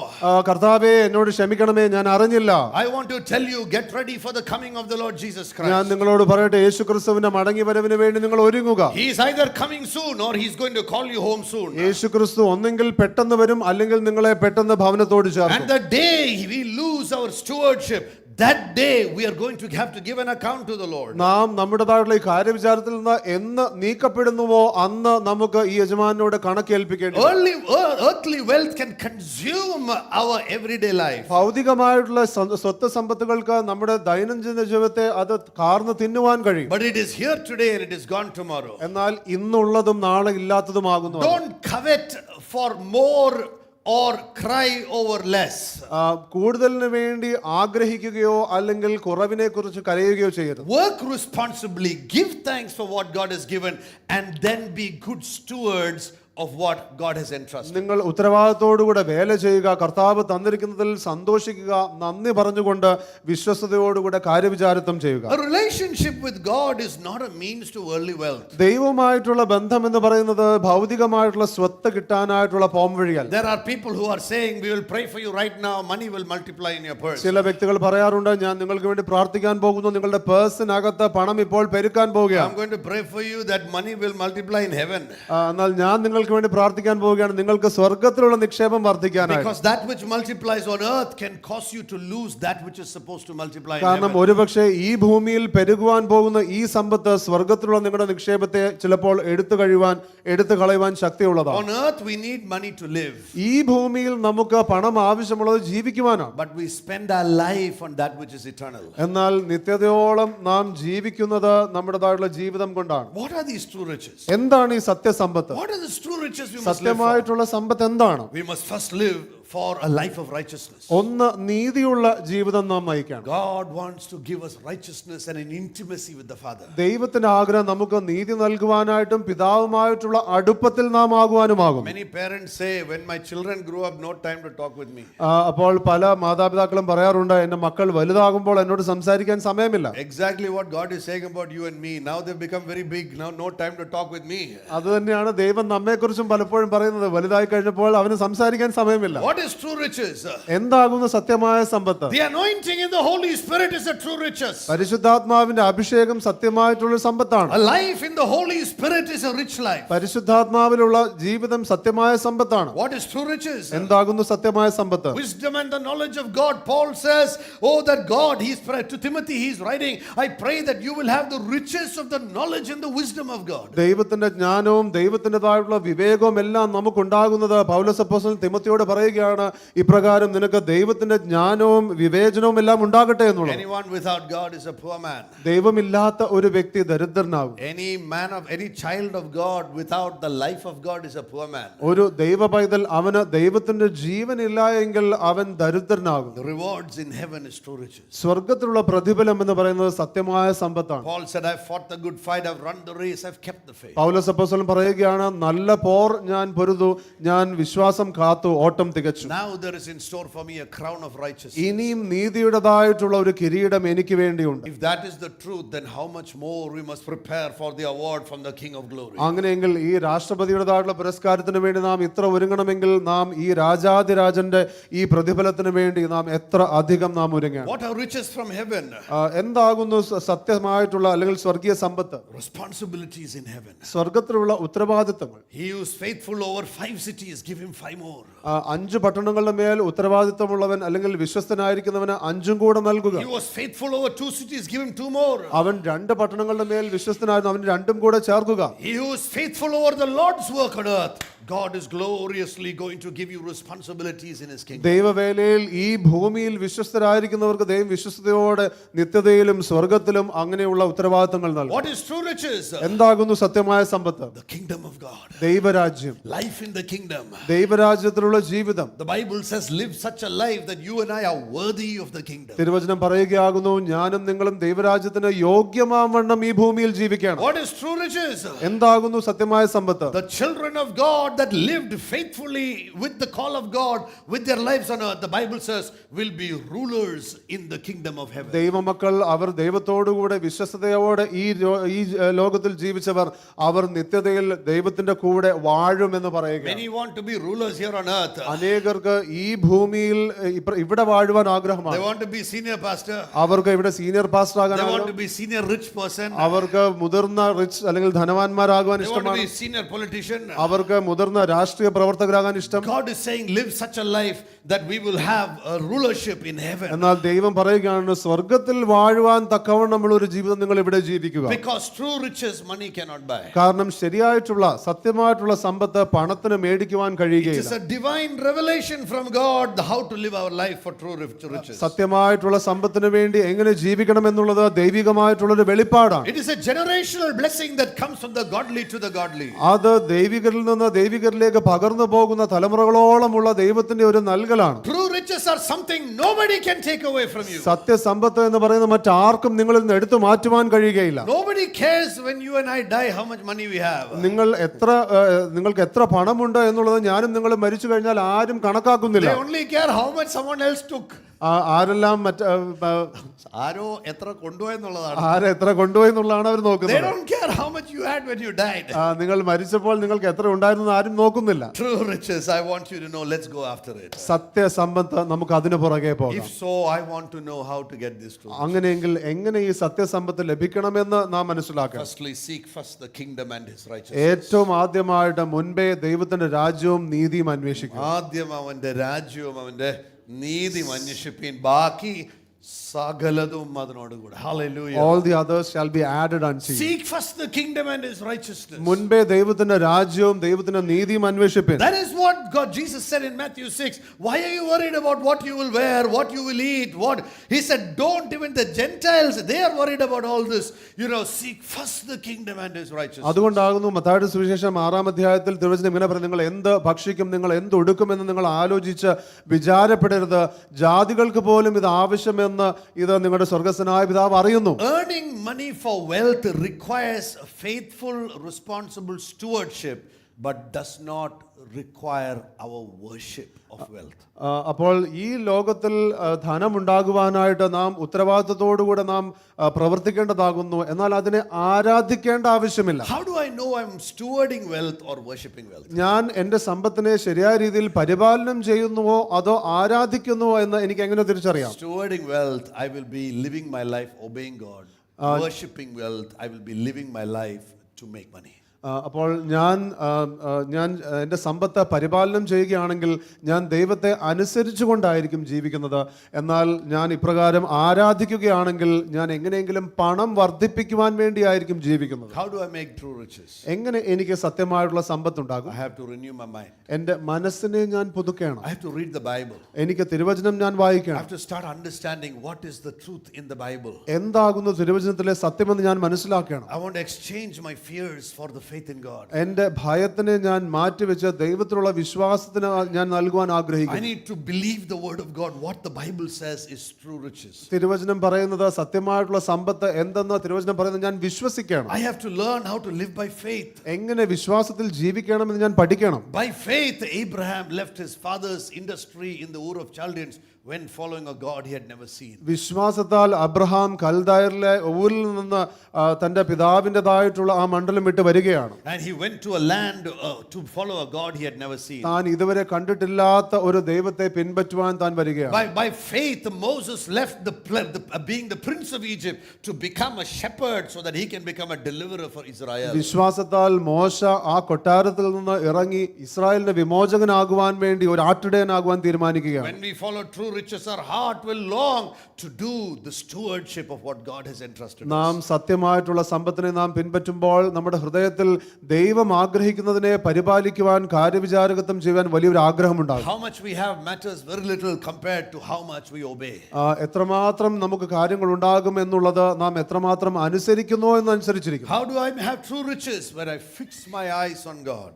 കർത്താവേ, എന്നോട് ക്ഷമിക്കണമേ, ഞാൻ അറിഞ്ഞില്ല. I want to tell you, get ready for the coming of the Lord Jesus ഞാൻ Christ. നിങ്ങളോട് പറയട്ടെ, യേശുക്രിസ്തുവിന്റെ മടങ്ങി വരവിന് വേണ്ടി നിങ്ങൾ ഒരുങ്ങുക. He is either coming soon or he's going to call you home soon. യേശുക്രിസ്തു ഒന്നെങ്കിൽ പെട്ടെന്ന് വരും, അല്ലെങ്കിൽ നിങ്ങളെ പെട്ടെന്ന് ഭവനത്തോട് And ചേർക്കും. the day we lose our stewardship, that day we are going to have to give an account to the Lord. നാം നമ്മുടേതായിട്ടുള്ള ഈ കാര്യവിചാരത്തിൽ നിന്ന് എന്ന് നീക്കപ്പെടുന്നുവോ അന്ന് നമുക്ക് ഈ യജമാനോട് കണക്കേൽപ്പിക്കേണ്ടി വരും. Earthly wealth can consume our everyday life. ഭൗതികമായിട്ടുള്ള സ്വത്ത് സമ്പത്തുകൾക്ക് നമ്മുടെ ദൈനംദിന ജീവിതത്തെ അത് കാർന്ന് തിന്നുവാൻ കഴിയും. But it is here today and it is gone tomorrow. എന്നാൽ ഇന്നുള്ളതും നാളെ ഇല്ലാത്തതുമാകുന്നു. Don't covet for more or cry over less. കൂടുതലിന് വേണ്ടി ആഗ്രഹിക്കുകയോ അല്ലെങ്കിൽ കുറവിനെ കുറിച്ച് കരയുകയോ ചെയ്യരുത്. Work responsibly, give thanks for what God has given, and then be good stewards of what God has entrusted. നിങ്ങൾ ഉത്തരവാദിത്തോടുകൂടെ വേല ചെയ്യുക, കർത്താവ് തന്നിരിക്കുന്നതിൽ സന്തോഷിക്കുക, നന്ദി പറഞ്ഞുകൊണ്ട് വിശ്വസ്തയോടുകൂടെ കാര്യവിചാരിത്വം ചെയ്യുക. A relationship with God is not a means to worldly wealth. ദൈവവുമായിട്ടുള്ള ബന്ധം എന്ന് പറയുന്നത് ഭൗതികമായിട്ടുള്ള സ്വത്ത് കിട്ടാനായിട്ടുള്ള പോംവഴിയല്ല. There are people who are saying, we will pray for you right now, money will multiply in your purse. ചില വ്യക്തികൾ പറയാറുണ്ട്, ഞാൻ നിങ്ങൾക്ക് വേണ്ടി പ്രാർത്ഥിക്കാൻ പോകുന്നു, നിങ്ങളുടെ പേഴ്സിനകത്ത് പണം ഇപ്പോൾ പെരുക്കാൻ പോവുകയാണ്. I'm going to pray for you that money will multiply in heaven. എന്നാൽ ഞാൻ നിങ്ങൾക്ക് വേണ്ടി പ്രാർത്ഥിക്കാൻ പോവുകയാണ്, നിങ്ങൾക്ക് സ്വർഗ്ഗത്തിലുള്ള നിക്ഷേപം വർദ്ധിക്കാനായി. Because that which multiplies on earth can cause you to lose that which is supposed to multiply in കാരണം heaven. ഒരുപക്ഷെ ഈ ഭൂമിയിൽ പെരുകുവാൻ പോകുന്ന ഈ സമ്പത്ത് സ്വർഗ്ഗത്തിലുള്ള നിങ്ങളുടെ നിക്ഷേപത്തെ ചിലപ്പോൾ എടുത്തു കളയുവാൻ ശക്തിയുള്ളതാണ്. On earth we need money to live. ഈ ഭൂമിയിൽ നമുക്ക് പണം ആവശ്യമുള്ളത് ജീവിക്കുവാനാണ്. But we spend our life on that which is eternal. എന്നാൽ നിത്യതയോളം നാം ജീവിക്കുന്നത് നമ്മുടേതായിട്ടുള്ള ജീവിതം കൊണ്ടാണ്. What are these true riches? എന്താണ് ഈ സത്യസമ്പത്ത്? What are the true riches we must live for? സത്യമായിട്ടുള്ള സമ്പത്ത് എന്താണ്? We must first live for a life of righteousness. ഒന്ന്, നീതിയുള്ള ജീവിതം നാം നയിക്കണം. God wants to give us righteousness and an intimacy with the Father. ദൈവത്തിന്റെ ആഗ്രഹം നമുക്ക് നീതി നൽകുവാനായിട്ടും പിതാവുമായിട്ടുള്ള അടുപ്പത്തിൽ നാം ആകുവാനുമാകും. Many parents say, when my children grow up, no time to talk with me. അപ്പോൾ പല മാതാപിതാക്കളും പറയാറുണ്ട്, എന്റെ മക്കൾ വലുതാകുമ്പോൾ എന്നോട് സംസാരിക്കാൻ സമയമില്ല. Exactly what God is saying about you and me. Now they've become very big. Now no time to talk with me. അത് തന്നെയാണ് ദൈവം നമ്മെക്കുറിച്ചും പലപ്പോഴും പറയുന്നത്. വലുതായി കഴിഞ്ഞപ്പോൾ അവന് സംസാരിക്കാൻ സമയമില്ല. What is true riches? എന്താകുന്നു സത്യമായ സമ്പത്ത്? The anointing in the Holy Spirit is a true riches. പരിശുദ്ധാത്മാവിന്റെ അഭിഷേകം സത്യമായിട്ടുള്ള സമ്പത്താണ്. A life in the Holy Spirit is a rich life. പരിശുദ്ധാത്മാവിലുള്ള ജീവിതം സത്യമായ സമ്പത്താണ്. What is true riches? എന്താകുന്നു സത്യമായ സമ്പത്ത്? Wisdom and the knowledge of God. Paul says, oh that God, to Timothy he's writing, I pray that you will have the riches of the knowledge and the wisdom of God. ദൈവത്തിന്റെ ജ്ഞാനവും ദൈവത്തിൻ്റെതായിട്ടുള്ള വിവേകവും എല്ലാം നമുക്കുണ്ടാകുന്നത് പൗലോസ് അപ്പോസ്തലൻ തിമോത്തിയോട് പറയുകയാണ്, ഇപ്രകാരം നിനക്ക് ദൈവത്തിന്റെ ജ്ഞാനവും വിവേചനവും എല്ലാം ഉണ്ടാകട്ടെ എന്നുള്ളത്. Anyone without God is a poor man. ദൈവമില്ലാത്ത ഒരു വ്യക്തി ദരിദ്രനാകും. Any child of God without the life of God is a poor man. ഒരു ദൈവ പൈതൽ അവന് ദൈവത്തിന്റെ ജീവൻ ഇല്ല എങ്കിൽ അവൻ ദരിദ്രനാകും. The rewards in heaven is true riches. സ്വർഗ്ഗത്തിലുള്ള പ്രതിഫലം എന്ന് പറയുന്നത് സത്യമായ സമ്പത്താണ്. Paul said, I fought the good fight, I've run the race, I've kept the faith. പൗലോസ് അപ്പോസ്തലൻ പറയുകയാണ്, നല്ല പോർ ഞാൻ പൊരുതു, ഞാൻ വിശ്വാസം കാത്തു, ഓട്ടം തികച്ചു. Now there is in store for me a crown of righteousness. ഇനിയും നീതിയുടേതായിട്ടുള്ള ഒരു കിരീടം എനിക്ക് വേണ്ടിയുണ്ട്. If that is the truth, then how much more we must prepare for the award from the King of Glory. അങ്ങനെയെങ്കിൽ ഈ രാഷ്ട്രപതിയുടേതായിട്ടുള്ള പുരസ്കാരത്തിന് വേണ്ടി നാം ഇത്ര ഒരുങ്ങണമെങ്കിൽ നാം ഈ രാജാതിരാജന്റെ ഈ പ്രതിഫലത്തിന് വേണ്ടി നാം എത്ര അധികം നാം ഒരുങ്ങണം. What are riches from heaven? എന്താകുന്നു സത്യമായിട്ടുള്ള അല്ലെങ്കിൽ സ്വർഗീയ സമ്പത്ത്? Responsibilities in heaven. സ്വർഗത്തിലുള്ള ഉത്തരവാദിത്തങ്ങൾ. He who is faithful over 5 cities, give him 5 more. 5 പട്ടണങ്ങളുടെ മേൽ ഉത്തരവാദിത്തമുള്ളവൻ അല്ലെങ്കിൽ വിശ്വസ്തനായിരിക്കുന്നവന് 5 കൂടെ നൽകുക. He was faithful over 2 cities, give him 2 more. അവൻ 2 പട്ടണങ്ങളുടെ മേൽ വിശ്വസ്തനായിരുന്നു, അവന് 2 കൂടെ ചേർക്കുക. He who is faithful over the Lord's work on earth, God is gloriously going to give you responsibilities in his kingdom. ദൈവവേലയിൽ ഈ ഭൂമിയിൽ വിശ്വസ്തരായിരിക്കുന്നവർക്ക് ദൈവം വിശ്വസ്തയോടെ നിത്യതയിലും സ്വർഗ്ഗത്തിലും അങ്ങനെയുള്ള ഉത്തരവാദിത്തങ്ങൾ നൽകും. What is true riches? എന്താകുന്നു സത്യമായ സമ്പത്ത്? The kingdom of God. ദൈവരാജ്യം, Life in the kingdom. ദൈവരാജ്യത്തിലുള്ള ജീവിതം. The Bible says, live such a life that you and I are worthy of the kingdom. തിരുവചനം പറയുകയാകുന്നു, ഞാനും നിങ്ങളും ദൈവരാജ്യത്തിന് യോഗ്യമാവണ്ണം ഈ ഭൂമിയിൽ ജീവിക്കണം. What is true riches? എന്താകുന്നു സത്യമായ സമ്പത്ത്? The children of God that lived faithfully with the call of God with their lives on earth, the Bible says, will be rulers in the kingdom of heaven. ദൈവമക്കൾ അവർ ദൈവത്തോടുകൂടെ വിശ്വസ്തയോടെ ഈ ലോകത്തിൽ ജീവിച്ചവർ അവർ നിത്യതയിൽ ദൈവത്തിന്റെ കൂടെ വാഴുമെന്ന് പറയുക. Many want to be rulers here on earth. അനേകർക്ക് ഈ ഭൂമിയിൽ ഇവിടെ വാഴുവാൻ ആഗ്രഹമാണ്. They want to be senior pastor. അവർക്ക് ഇവിടെ സീനിയർ പാസ്റ്റർ ആകാൻ, They want to be senior rich person. അവർക്ക് മുതിർന്ന റിച്ച് അല്ലെങ്കിൽ ധനവാന്മാരാകുവാൻ They want to ഇഷ്ടമാണ്. be senior politician. അവർക്ക് മുതിർന്ന രാഷ്ട്രീയ പ്രവർത്തകരാകാൻ ഇഷ്ടം. God is saying, live such a life that we will have a rulership in heaven. എന്നാൽ ദൈവം പറയുകയാണ്, സ്വർഗ്ഗത്തിൽ വാഴുവാൻ തക്കവണ്ണമുള്ള ഒരു ജീവിതം നിങ്ങൾ ഇവിടെ ജീവിക്കുക. Because true riches money cannot buy. കാരണം ശരിയായിട്ടുള്ള സത്യമായിട്ടുള്ള സമ്പത്ത് പണത്തിന് മേടിക്കുവാൻ It is കഴിയുകയില്ല. a divine revelation from God how to live our life for true riches. സത്യമായിട്ടുള്ള സമ്പത്തിന് വേണ്ടി എങ്ങനെ ജീവിക്കണം എന്നുള്ളത് ദൈവികമായിട്ടുള്ളൊരു വെളിപ്പാടാണ്. It is a generational blessing that comes from the godly to the godly. അത് ദൈവികരിൽ നിന്ന് ദൈവികരിലേക്ക് പകർന്നു പോകുന്ന തലമുറകളോളമുള്ള ദൈവത്തിന്റെ ഒരു നൽകലാണ്. True riches are something nobody can take away from you. സത്യസമ്പത്ത് എന്ന് പറയുന്നത് മറ്റാർക്കും നിങ്ങളിൽ നിന്ന് എടുത്തു മാറ്റുവാൻ കഴിയുകയില്ല. Nobody cares when you and I die how much money we have. നിങ്ങൾക്ക് എത്ര പണമുണ്ട് എന്നുള്ളത് ഞാനും നിങ്ങളും മരിച്ചു കഴിഞ്ഞാൽ ആരും കണക്കാക്കുന്നില്ല. They only care how much someone else took. ആരെല്ലാം ആരോ എത്ര കൊണ്ടുപോയെന്നുള്ളതാണ്. ആരെത്ര കൊണ്ടുപോയി എന്നുള്ളതാണ് അവർ They നോക്കുന്നത്. don't care how much you had when you died. നിങ്ങൾ മരിച്ചപ്പോൾ നിങ്ങൾക്ക് എത്ര ഉണ്ടായിരുന്നു ആരും നോക്കുന്നില്ല. True riches, I want you to know, let's go after it. സത്യസമ്പത്ത് നമുക്ക് അതിന് പുറകെ If പോകാം. so, I want to know how to get this true. അങ്ങനെയെങ്കിൽ എങ്ങനെ ഈ സത്യസമ്പത്ത് ലഭിക്കണമെന്ന് നാം മനസ്സിലാക്കണം. Firstly, seek first the kingdom and his righteousness. ഏറ്റവും ആദ്യമായിട്ട് മുൻപേ ദൈവത്തിന്റെ രാജ്യവും നീതിയും അന്വേഷിക്കുക. ആദ്യം അവന്റെ രാജ്യവും അവന്റെ നീതിയും അന്വേഷിപ്പീൻ, ബാക്കി സകലതും അതിനോട് കൂടെ. Hallelujah. All the others shall be added unto you. Seek first the kingdom and his righteousness. മുൻപേ ദൈവത്തിന്റെ രാജ്യവും ദൈവത്തിന്റെ നീതിയും അന്വേഷിപ്പിൻ. That is what God Jesus said in Matthew 6. Why are you worried about what you will wear, what you will eat, what? He said, don't. Even the Gentiles, they are worried about all this. Seek first the kingdom and his righteousness. അതുകൊണ്ടാകുന്നു മത്തായിയുടെ സുവിശേഷം 6-ാം അധ്യായത്തിൽ തിരുവചനം ഇങ്ങനെ പറയുന്നത്, നിങ്ങൾ എന്ത് ഭക്ഷിക്കും, നിങ്ങൾ എന്ത് ഉടുക്കുമെന്ന് നിങ്ങൾ ആലോചിച്ച് വിചാരപ്പെടരുത്. ജാതികൾക്ക് പോലും ഇത് ആവശ്യമെന്ന് ഇത് നിങ്ങളുടെ സ്വർഗ്ഗസ്ഥനായ പിതാവ് അറിയുന്നു. Earning money for wealth requires a faithful, responsible stewardship, but does not require our worship of wealth. അപ്പോൾ ഈ ലോകത്തിൽ ധനമുണ്ടാകുവാനായിട്ട് നാം ഉത്തരവാദിത്തത്തോടുകൂടെ നാം പ്രവർത്തിക്കേണ്ടതാകുന്നു, എന്നാൽ അതിനെ ആരാധിക്കേണ്ട ആവശ്യമില്ല. How do I know I'm stewarding wealth or worshiping wealth? ഞാൻ എൻ്റെ സമ്പത്തിനെ ശരിയായ രീതിയിൽ പരിപാലനം ചെയ്യുന്നുവോ അതോ ആരാധിക്കുന്നുവോ എന്ന് എനിക്ക് എങ്ങനെ തിരിച്ചറിയാം? Stewarding wealth, I will be living my life obeying God. Worshipping wealth, I will be living my life to make money. അപ്പോൾ ഞാൻ എൻ്റെ സമ്പത്ത് പരിപാലനം ചെയ്യുകയാണെങ്കിൽ ഞാൻ ദൈവത്തെ അനുസരിച്ചുകൊണ്ടായിരിക്കും ജീവിക്കുന്നത്. എന്നാൽ ഞാൻ ഇപ്രകാരം ആരാധിക്കുകയാണെങ്കിൽ ഞാൻ എങ്ങനെയെങ്കിലും പണം വർദ്ധിപ്പിക്കുവാൻ വേണ്ടിയായിരിക്കും ജീവിക്കുന്നത്. How do I make true riches? എങ്ങനെ എനിക്ക് സത്യമായിട്ടുള്ള സമ്പത്തുണ്ടാകും? I have to renew my mind. എൻ്റെ മനസ്സിനെ ഞാൻ പുതുക്കണം. I have to read the Bible. എനിക്ക് തിരുവചനം ഞാൻ I വായിക്കണം. have to start understanding what is the truth in the Bible. എന്താകുന്നു തിരുവചനത്തിലെ സത്യമെന്ന് ഞാൻ മനസ്സിലാക്കണം. I want to exchange my fears for the faith in God. എൻ്റെ ഭയത്തിനെ ഞാൻ മാറ്റിവെച്ച് ദൈവത്തിലുള്ള വിശ്വാസത്തിന് ഞാൻ നൽകുവാൻ ആഗ്രഹിക്കുന്നു. I need to believe the word of God. What the Bible says is true riches. തിരുവചനം പറയുന്നത് സത്യമായിട്ടുള്ള സമ്പത്ത് എന്തെന്ന് തിരുവചനം പറയുന്നത് ഞാൻ വിശ്വസിക്കണം. I have to learn how to live by faith. എങ്ങനെ വിശ്വാസത്തിൽ ജീവിക്കണമെന്ന് ഞാൻ പഠിക്കണം. By faith, Abraham left his father's industry in the Ur of Chaldeans, went following a God he had never seen. വിശ്വാസത്താൽ അബ്രഹാം കൽദായരിലെ ഊരിൽ നിന്ന് തന്റെ പിതാവിൻ്റെതായിട്ടുള്ള ആ മണ്ഡലം വിട്ട് വരികയാണ്. And he went to a land to follow a God he had never seen. താൻ ഇതുവരെ കണ്ടിട്ടില്ലാത്ത ഒരു ദൈവത്തെ പിൻപറ്റുവാൻ താൻ വരികയാണ്. By faith Moses left being the prince of Egypt to become a shepherd so that he can become a deliverer for Israel. വിശ്വാസത്താൽ മോശ ആ കൊട്ടാരത്തിൽ നിന്ന് ഇറങ്ങി ഇസ്രായേലിന്റെ വിമോചകനാകുവാൻ വേണ്ടി ഒരു ആട്ടിടയനാകുവാൻ തീരുമാനിക്കുകയാണ്. When we follow true riches, our heart will long to do the stewardship of what God has entrusted us. നാം സത്യമായിട്ടുള്ള സമ്പത്തിനെ നാം പിൻപറ്റുമ്പോൾ നമ്മുടെ ഹൃദയത്തിൽ ദൈവം ആഗ്രഹിക്കുന്നതിനെ പരിപാലിക്കുവാൻ കാര്യവിചാരകത്വം ചെയ്യാൻ വലിയൊരു ആഗ്രഹമുണ്ടാകും. How much we have matters very little compared to how much we obey. എത്രമാത്രം നമുക്ക് കാര്യങ്ങൾ ഉണ്ടാകും എന്നുള്ളത് നാം എത്രമാത്രം അനുസരിക്കുന്നോ എന്നനുസരിച്ചിരിക്കും. How do I have true riches? Where I fix my eyes on God.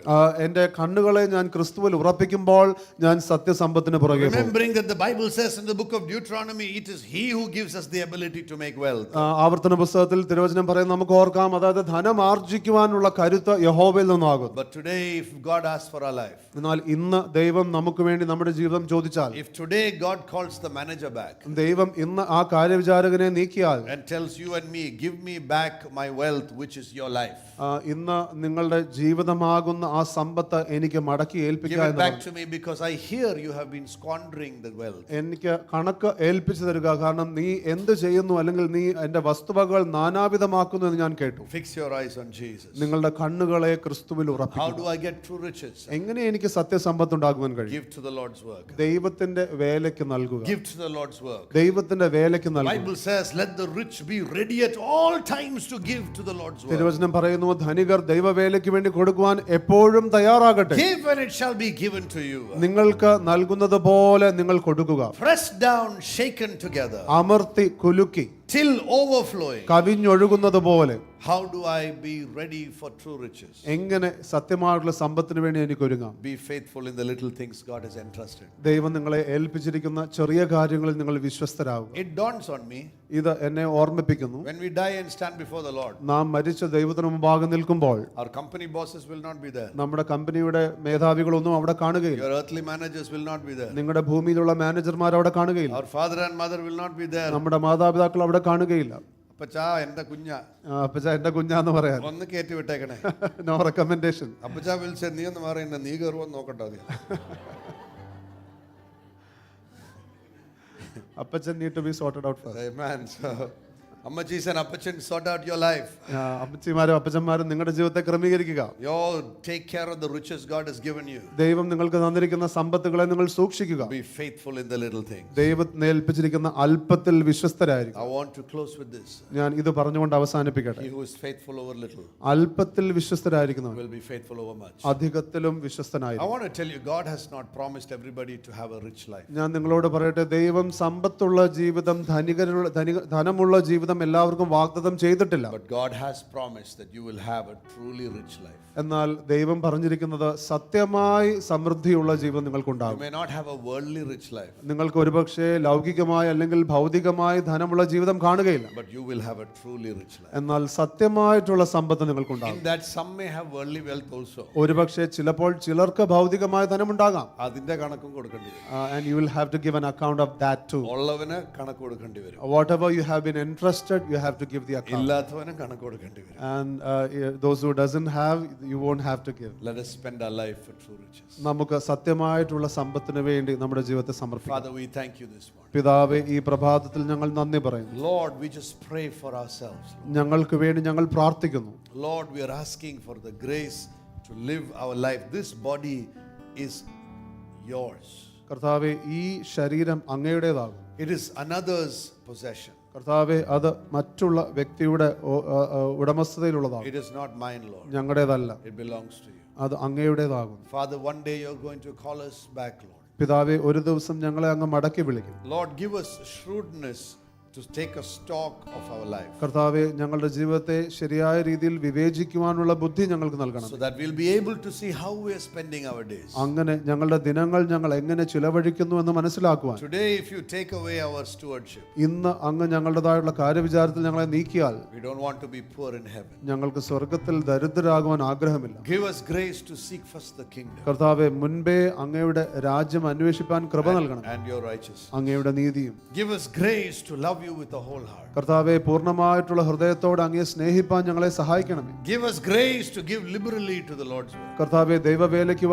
എൻ്റെ കണ്ണുകളെ ഞാൻ ക്രിസ്തുവിൽ ഉറപ്പിക്കുമ്പോൾ ഞാൻ സത്യസമ്പത്തിന് പുറകെ പോകും. Remembering that the Bible says in the book of Deuteronomy, it is He who gives us the ability to make wealth. ആവർത്തന പുസ്തകത്തിൽ തിരുവചനം പറയുന്നത് നമുക്ക് ഓർക്കാം, അതായത് ധനം ആർജിക്കുവാനുള്ള കരുത്ത് യഹോവയിൽ നിന്നാകും. But today, if God asks for our life, എന്നാൽ ഇന്ന് ദൈവം നമുക്ക് വേണ്ടി നമ്മുടെ ജീവിതം ചോദിച്ചാൽ, if today God calls the manager back ദൈവം ഇന്ന് ആ കാര്യവിചാരകനെ നീക്കിയാൽ and tells you and me, give me back my wealth, which is your life. ഇന്ന് നിങ്ങളുടെ ജീവിതമാകുന്ന ആ സമ്പത്ത് എനിക്ക് മടക്കി ഏൽപ്പിക്കുക Give it എന്ന് back to me because I hear you have been squandering the wealth. എനിക്ക് കണക്ക് ഏൽപ്പിച്ചു തരിക, കാരണം നീ എന്ത് ചെയ്യുന്നു അല്ലെങ്കിൽ നീ എന്റെ വസ്തുവകകൾ നാനാവിധമാക്കുന്നു എന്ന് ഞാൻ കേട്ടു. Fix your eyes on Jesus. നിങ്ങളുടെ കണ്ണുകളെ ക്രിസ്തുവിൽ How ഉറപ്പിക്കുക. do I get true riches? എങ്ങനെ എനിക്ക് സത്യസമ്പത്ത് ഉണ്ടാകുവാൻ കഴിയും? Give to the Lord's work. ദൈവത്തിന്റെ വേലയ്ക്ക് നൽകുക. Give to the Lord's work. ദൈവത്തിന്റെ വേലയ്ക്ക് നൽകുക. Bible says, let the rich be ready at all times to give to the Lord's work. തിരുവചനം പറയുന്നു, ധനികർ ദൈവവേലയ്ക്ക് വേണ്ടി കൊടുക്കുവാൻ എപ്പോഴും തയ്യാറാകട്ടെ. Give and it shall be given to you. നിങ്ങൾക്ക് നൽകുന്നത് പോലെ നിങ്ങൾ കൊടുക്കുക. Pressed down, shaken together, അമർത്തി കുലുക്കി till overflowing. കവിഞ്ഞൊഴുകുന്നത് പോലെ. How do I be ready for true riches? എങ്ങനെ സത്യമായിട്ടുള്ള സമ്പത്തിന് വേണ്ടി എനിക്ക് ഒരുങ്ങാം? Be faithful in the little things God has entrusted. ദൈവം നിങ്ങളെ ഏൽപ്പിച്ചിരിക്കുന്ന ചെറിയ കാര്യങ്ങളിൽ നിങ്ങൾ വിശ്വസ്തരാകുക. It dawns on me, ഇത് എന്നെ ഓർമ്മിപ്പിക്കുന്നു, when we die and stand before the Lord, നാം മരിച്ച ദൈവത്തിന് മുമ്പാകെ നിൽക്കുമ്പോൾ our company bosses will not be there. നമ്മുടെ കമ്പനിയുടെ മേധാവികളൊന്നും അവിടെ കാണുകയില്ല. Your earthly managers will not be there. നിങ്ങളുടെ ഭൂമിയിലുള്ള മാനേജർമാർ അവിടെ കാണുകയില്ല. Our father and mother will not be there. നമ്മുടെ മാതാപിതാക്കൾ അവിടെ കാണുകയില്ല. അപ്പച്ചാ എന്റെ കുഞ്ഞാ, അപ്പച്ച എന്റെ കുഞ്ഞാന്ന് പറയാൻ ഒന്ന് കയറ്റി വിട്ടേക്കണേ. No recommendation. അപ്പച്ചാ വിളിച്ച നീ ഒന്ന് മാറിയുന്ന, നീ കയറുമെന്ന് നോക്കട്ടെ. അപ്പച്ചൻ need to be sorted out first. Amen. So, അമ്മച്ചീസ് and Appachan sort out your life. അമ്മച്ചിമാരും അപ്പച്ചന്മാരും നിങ്ങളുടെ ജീവിതത്തെ ക്രമീകരിക്കുക. You all take care of the riches God has given you. ദൈവം നിങ്ങൾക്ക് തന്നിരിക്കുന്ന സമ്പത്തുകളെ നിങ്ങൾ സൂക്ഷിക്കുക. Be faithful in the little things. ദൈവത്തിന് ഏൽപ്പിച്ചിരിക്കുന്ന അല്പത്തിൽ വിശ്വസ്തരായിരിക്കും. I want to close with this. ഞാൻ ഇത് പറഞ്ഞുകൊണ്ട് അവസാനിപ്പിക്കട്ടെ. He who is faithful over little അല്പത്തിൽ വിശ്വസ്തരായിരിക്കുന്നവൻ will be faithful over much. അധികത്തിലും I വിശ്വസ്തനായിരിക്കും. want to tell you, God has not promised everybody to have a rich life. ഞാൻ നിങ്ങളോട് പറയട്ടെ, ദൈവം സമ്പത്തുള്ള ജീവിതം, ധനമുള്ള ജീവിതം എല്ലാവർക്കും വാഗ്ദത്തം ചെയ്തിട്ടില്ല. But God has promised that you will have a truly rich life. എന്നാൽ ദൈവം പറഞ്ഞിരിക്കുന്നത് സത്യമായി സമൃദ്ധിയുള്ള ജീവിതം You നിങ്ങൾക്കുണ്ടാകും. may not have a worldly rich life, നിങ്ങൾക്ക് ഒരുപക്ഷെ ലൗകികമായ അല്ലെങ്കിൽ ഭൗതികമായ ധനമുള്ള ജീവിതം കാണുകയില്ല. but you will have a truly rich life. എന്നാൽ സത്യമായിട്ടുള്ള സമ്പത്ത് നിങ്ങൾക്കുണ്ടാകും. In that some may have worldly wealth also. ഒരുപക്ഷെ ചിലപ്പോൾ ചിലർക്ക് ഭൗതികമായ ധനമുണ്ടാകാം. അതിന്റെ കണക്കും കൊടുക്കേണ്ടി വരും. And you will have to give an account of that too. ഉള്ളവന് കണക്ക് കൊടുക്കേണ്ടി വരും. Whatever you have been entrusted, you have to give the account. ഇല്ലാത്തവനും കണക്ക് കൊടുക്കേണ്ടി വരും. And those who doesn't have, you won't have to give. Let us spend our life for true riches. നമുക്ക് സത്യമായിട്ടുള്ള സമ്പത്തിന് വേണ്ടി നമ്മുടെ ജീവിതത്തെ സമർപ്പിക്കാം. Father, we thank you this morning. പിതാവേ, ഈ പ്രഭാതത്തിൽ ഞങ്ങൾ നന്ദി പറയുന്നു. Lord, we just pray for ourselves. ഞങ്ങൾക്ക് വേണ്ടി ഞങ്ങൾ പ്രാർത്ഥിക്കുന്നു. Lord, we are asking for the grace to live our life. This body is yours. കർത്താവേ, ഈ ശരീരം അങ്ങയുടേതാകും. It is another's possession. കർത്താവേ, അത് മറ്റുള്ള വ്യക്തിയുടെ ഉടമസ്ഥതയിലുള്ളതാകും. It is not mine, Lord. ഞങ്ങളുടേതല്ല, It belongs to you. അത് അങ്ങയുടേതാകും. Father, one day you're going to call us back, Lord. പിതാവേ, ഒരു ദിവസം ഞങ്ങളെ അങ്ങ് മടക്കി വിളിക്കും. Lord, give us shrewdness to take a stock of our life, കർത്താവെ ഞങ്ങളുടെ ജീവിതത്തെ ശരിയായ രീതിയിൽ വിവേചിക്കുവാനുള്ള ബുദ്ധി ഞങ്ങൾക്ക് നൽകണം. so that we'll be able to see how we are spending our days. അങ്ങനെ ഞങ്ങളുടെ ദിനങ്ങൾ ഞങ്ങൾ എങ്ങനെ ചിലവഴിക്കുന്നു എന്ന് മനസ്സിലാക്കുവാൻ. Today, if you take away our stewardship, ഇന്ന് അങ്ങ് ഞങ്ങളുടേതായുള്ള കാര്യവിചാരത്തിൽ ഞങ്ങളെ നീക്കിയാൽ we don't want to be poor in heaven. ഞങ്ങൾക്ക് സ്വർഗത്തിൽ ദരിദ്രരാകുവാൻ ആഗ്രഹമില്ല. Give us grace to seek first the kingdom കർത്താവെ മുൻപേ അങ്ങയുടെ രാജ്യം അന്വേഷിപ്പാൻ കൃപ നൽകണം, and your righteousness. അങ്ങയുടെ നീതിയും. Give us grace to love you with the whole heart. കർത്താവെ പൂർണ്ണമായിട്ടുള്ള ഹൃദയത്തോടെ അങ്ങയെ സ്നേഹിപ്പാൻ ഞങ്ങളെ സഹായിക്കണമേ. Give us grace to give liberally to the Lord's work. കർത്താവെ ദൈവവേലയ്ക്ക്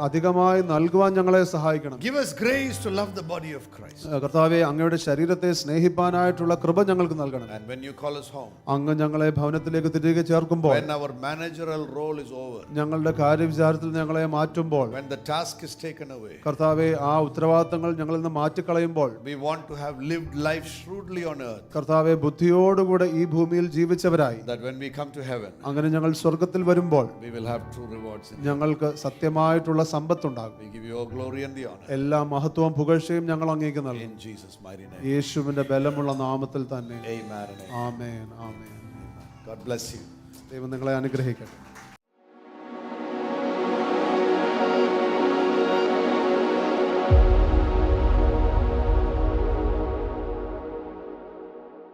അധികമായി നൽകുവാൻ ഞങ്ങളെ സഹായിക്കണം. Give us grace to love the body of Christ. കർത്താവെ അങ്ങയുടെ ശരീരത്തെ സ്നേഹിപ്പാനായിട്ടുള്ള കൃപ ഞങ്ങൾക്ക് നൽകണം. And when you call us home, അങ്ങ് ഞങ്ങളെ ഭവനത്തിലേക്ക് തിരികെ ചേർക്കുമ്പോൾ, when our managerial role is over, ഞങ്ങളുടെ കാര്യവിചാരത്തിൽ ഞങ്ങളെ മാറ്റുമ്പോൾ, when the task is taken away, കർത്താവെ ആ ഉത്തരവാദിത്തങ്ങൾ ഞങ്ങളിൽ നിന്ന് മാറ്റിക്കളയുമ്പോൾ, we want to have lived life shrewdly on earth, കർത്താവെ ബുദ്ധിയോടുകൂടെ ഈ ഭൂമിയിൽ ജീവിച്ചവരായി, that when we come to heaven, അങ്ങനെ ഞങ്ങൾ സ്വർഗത്തിൽ വരുമ്പോൾ we will have true rewards in ഞങ്ങൾക്ക് സത്യമായിട്ടുള്ള സമ്പത്തുണ്ടാകും. We give you all glory and the honor. എല്ലാ മഹത്വവും പുകഴ്ചയും ഞങ്ങൾ അങ്ങേക്ക് നൽകും. In Jesus' mighty name. യേശുവിന്റെ ബലമുള്ള നാമത്തിൽ തന്നെ. Amen and amen. Amen, amen. God bless you. ദൈവം നിങ്ങളെ അനുഗ്രഹിക്കട്ടെ.